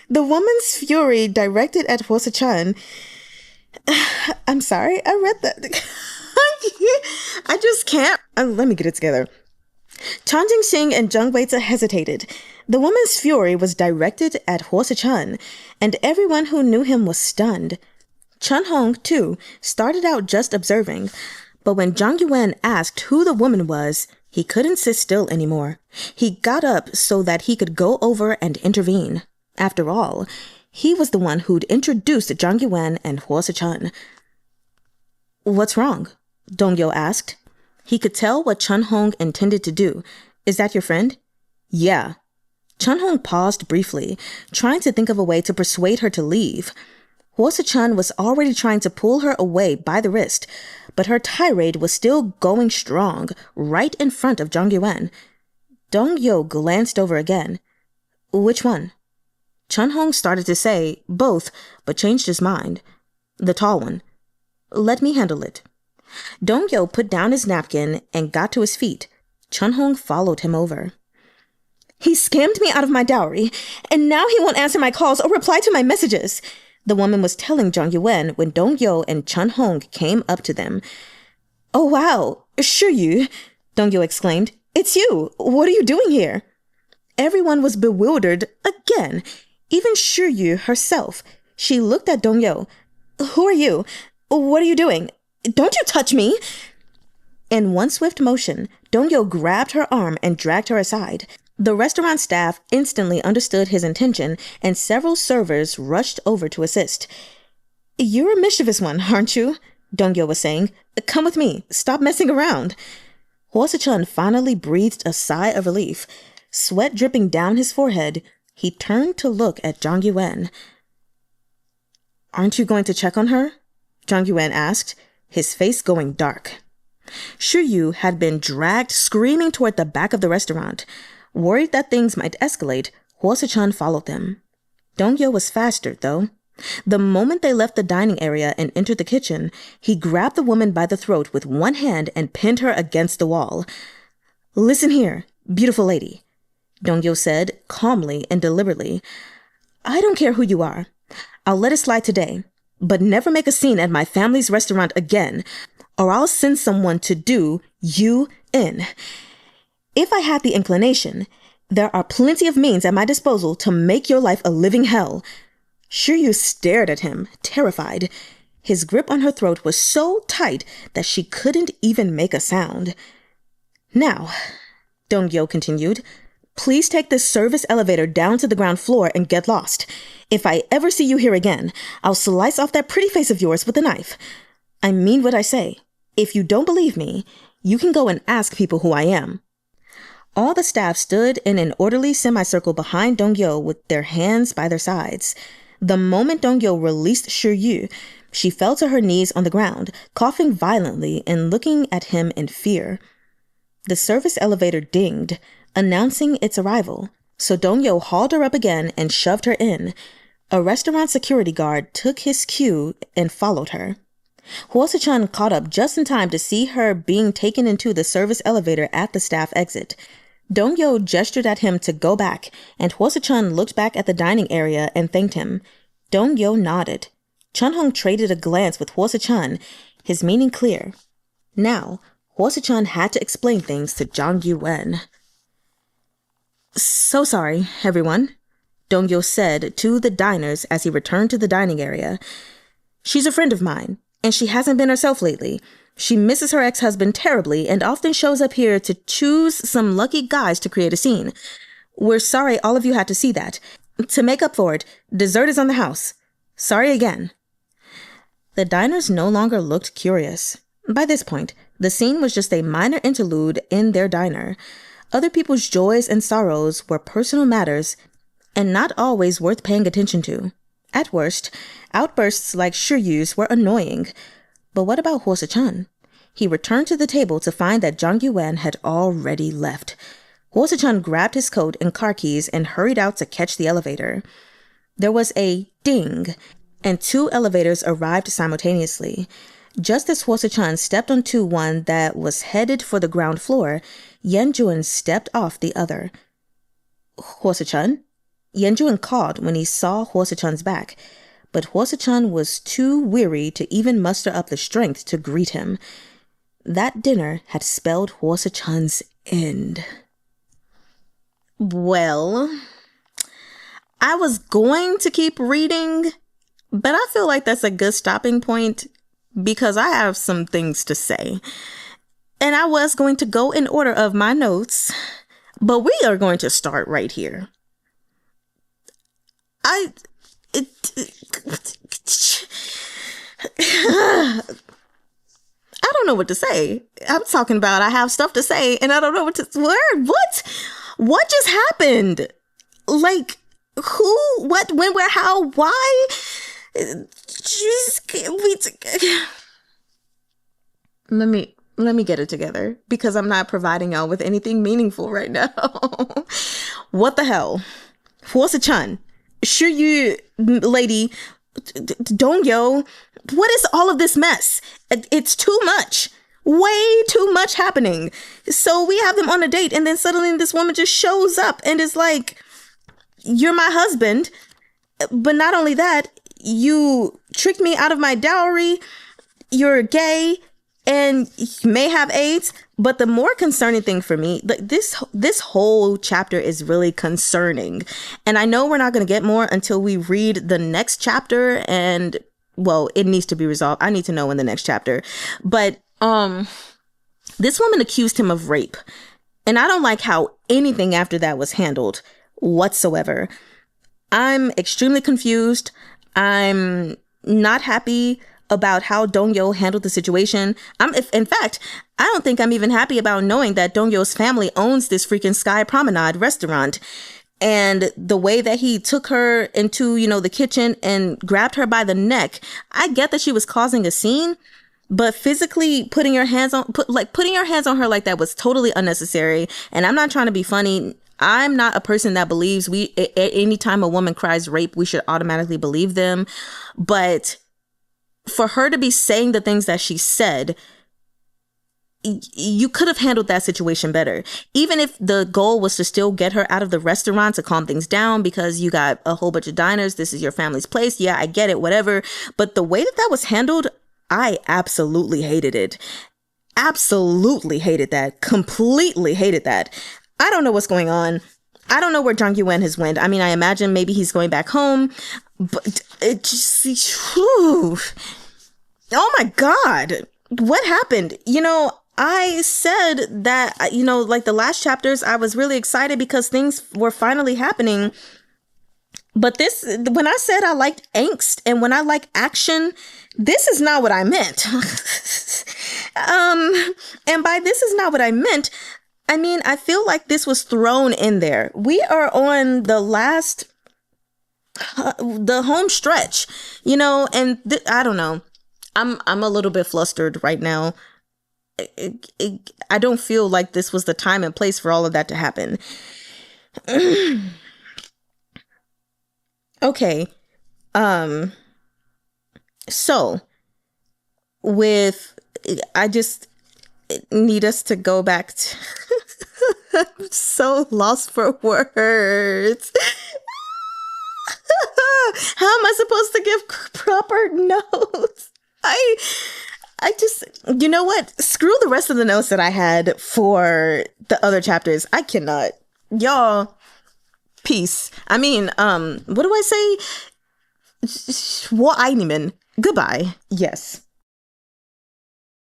The woman's fury directed at Suh-chun. "I'm sorry, I read that. I just can't. Let me get it together." Jinxing and Jung Weize hesitated. The woman's fury was directed at Suh-chun, and everyone who knew him was stunned. Chahng, too, started out just observing, but when Zhang Yuwen asked who the woman was, he couldn't sit still anymore. He got up so that he could go over and intervene. After all, he was the one who'd introduced Zhang Yuwen and Suh-chun. "What's wrong?" Dong-yo asked. He could tell what Chahng intended to do. "Is that your friend?" "Yeah." Chahng paused briefly, trying to think of a way to persuade her to leave. Suh-chun was already trying to pull her away by the wrist, but her tirade was still going strong, right in front of Zhang Yuwen. Dong-yo glanced over again. "Which one?" Chahng started to say both, but changed his mind. "The tall one." "Let me handle it." Dong-yo put down his napkin and got to his feet. Chahng followed him over. "He scammed me out of my dowry, and now he won't answer my calls or reply to my messages," the woman was telling Zhang Yuwen when Dong-yo and Chahng came up to them. "Oh wow, Suh-ohuh," Dong-yo exclaimed. "It's you! What are you doing here?" Everyone was bewildered again, even Suh-ohuh herself. She looked at Dong-yo. "Who are you? What are you doing? Don't you touch me!" In one swift motion, Dong-yo grabbed her arm and dragged her aside. The restaurant staff instantly understood his intention, and several servers rushed over to assist. "You're a mischievous one, aren't you?" Dong-yo was saying. "Come with me. Stop messing around." Suh-chun finally breathed a sigh of relief. Sweat dripping down his forehead, he turned to look at Zhang Yuwen. "Aren't you going to check on her?" Zhang Yuwen asked, his face going dark. Suh-ohuh had been dragged screaming toward the back of the restaurant. Worried that things might escalate, Suh-chun followed them. Dong-yo was faster, though. The moment they left the dining area and entered the kitchen, he grabbed the woman by the throat with one hand and pinned her against the wall. "Listen here, beautiful lady," Dong-yo said, calmly and deliberately. "I don't care who you are. I'll let it slide today, but never make a scene at my family's restaurant again, or I'll send someone to do you in. If I had the inclination, there are plenty of means at my disposal to make your life a living hell." Suh-ohuh stared at him, terrified. His grip on her throat was so tight that she couldn't even make a sound. "Now," Dong-yo continued, "please take this service elevator down to the ground floor and get lost. If I ever see you here again, I'll slice off that pretty face of yours with a knife. I mean what I say. If you don't believe me, you can go and ask people who I am." All the staff stood in an orderly semicircle behind Dong-yo with their hands by their sides. The moment Dong-yo released Suh-ohuh, she fell to her knees on the ground, coughing violently and looking at him in fear. The service elevator dinged, announcing its arrival, so Dong-yo hauled her up again and shoved her in. A restaurant security guard took his cue and followed her. Suh-chun caught up just in time to see her being taken into the service elevator at the staff exit. Dong-yo gestured at him to go back, and Suh-chun looked back at the dining area and thanked him. Dong-yo nodded. Chahng traded a glance with Suh-chun, his meaning clear. Now, Suh-chun had to explain things to Zhang Yuwen. "So sorry, everyone," Dong-yo said to the diners as he returned to the dining area. "She's a friend of mine, and she hasn't been herself lately. She misses her ex-husband terribly and often shows up here to choose some lucky guys to create a scene. We're sorry all of you had to see that. To make up for it, dessert is on the house. Sorry again." The diners no longer looked curious. By this point, the scene was just a minor interlude in their diner. Other people's joys and sorrows were personal matters and not always worth paying attention to. At worst, outbursts like Suh-ohuh's were annoying. But what about Suh-chun? He returned to the table to find that Zhang Yuwen had already left. Suh-chun grabbed his coat and car keys and hurried out to catch the elevator. There was a ding, and 2 elevators arrived simultaneously. Just as Suh-chun stepped onto one that was headed for the ground floor, Yan-jun stepped off the other. "Suh-chun?" Yan-jun called when he saw Suh-chun's back, but Suh-chun was too weary to even muster up the strength to greet him. That dinner had spelled Suh-chun's end. Well, I was going to keep reading, But I feel like that's a good stopping point because I have some things to say. And I was going to go in order of my notes, but we are going to start right here. I don't know what to say. I'm talking about I have stuff to say and I don't know what to what just happened? Like who, what, when, where, how, why? Let me get it together because I'm not providing y'all with anything meaningful right now. What the hell? Suh-chun, Suh-chun lady, Dong-yo, what is all of this mess? It's too much. Way too much happening. So we have them on a date and then suddenly this woman just shows up and is like, you're my husband. But not only that, you tricked me out of my dowry. You're gay and you may have AIDS. But the more concerning thing for me, like this whole chapter is really concerning. And I know we're not going to get more until we read the next chapter. And well, it needs to be resolved. I need to know in the next chapter. But this woman accused him of rape. And I don't like how anything after that was handled whatsoever. I'm extremely confused. I'm not happy about how Dong-yo handled the situation. In fact, I don't think I'm even happy about knowing that Dong-yo's family owns this freaking Sky Promenade restaurant. And the way that he took her into, the kitchen and grabbed her by the neck. I get that she was causing a scene, but physically putting your hands on her like that was totally unnecessary. And I'm not trying to be funny. I'm not a person that believes anytime a woman cries rape, we should automatically believe them. But for her to be saying the things that she said, you could have handled that situation better. Even if the goal was to still get her out of the restaurant to calm things down because you got a whole bunch of diners. This is your family's place. Yeah, I get it, whatever. But the way that was handled, I absolutely hated it. Absolutely hated that. Completely hated that. I don't know what's going on. I don't know where Yue Wen has went. I mean, I imagine maybe he's going back home, but it just, whew. Oh my God, what happened? I said that, like the last chapters, I was really excited because things were finally happening. But when I said I liked angst and when I like action, this is not what I meant. And by this is not what I meant, I mean, I feel like this was thrown in there. We are on the home stretch, and I don't know. I'm a little bit flustered right now. I don't feel like this was the time and place for all of that to happen. Okay. So I just need us to go back to I'm so lost for words. How am I supposed to give proper notes? I just, you know what? Screw the rest of the notes that I had for the other chapters. I cannot. Y'all, peace. I mean, what do I say? Wo Goodbye. Yes.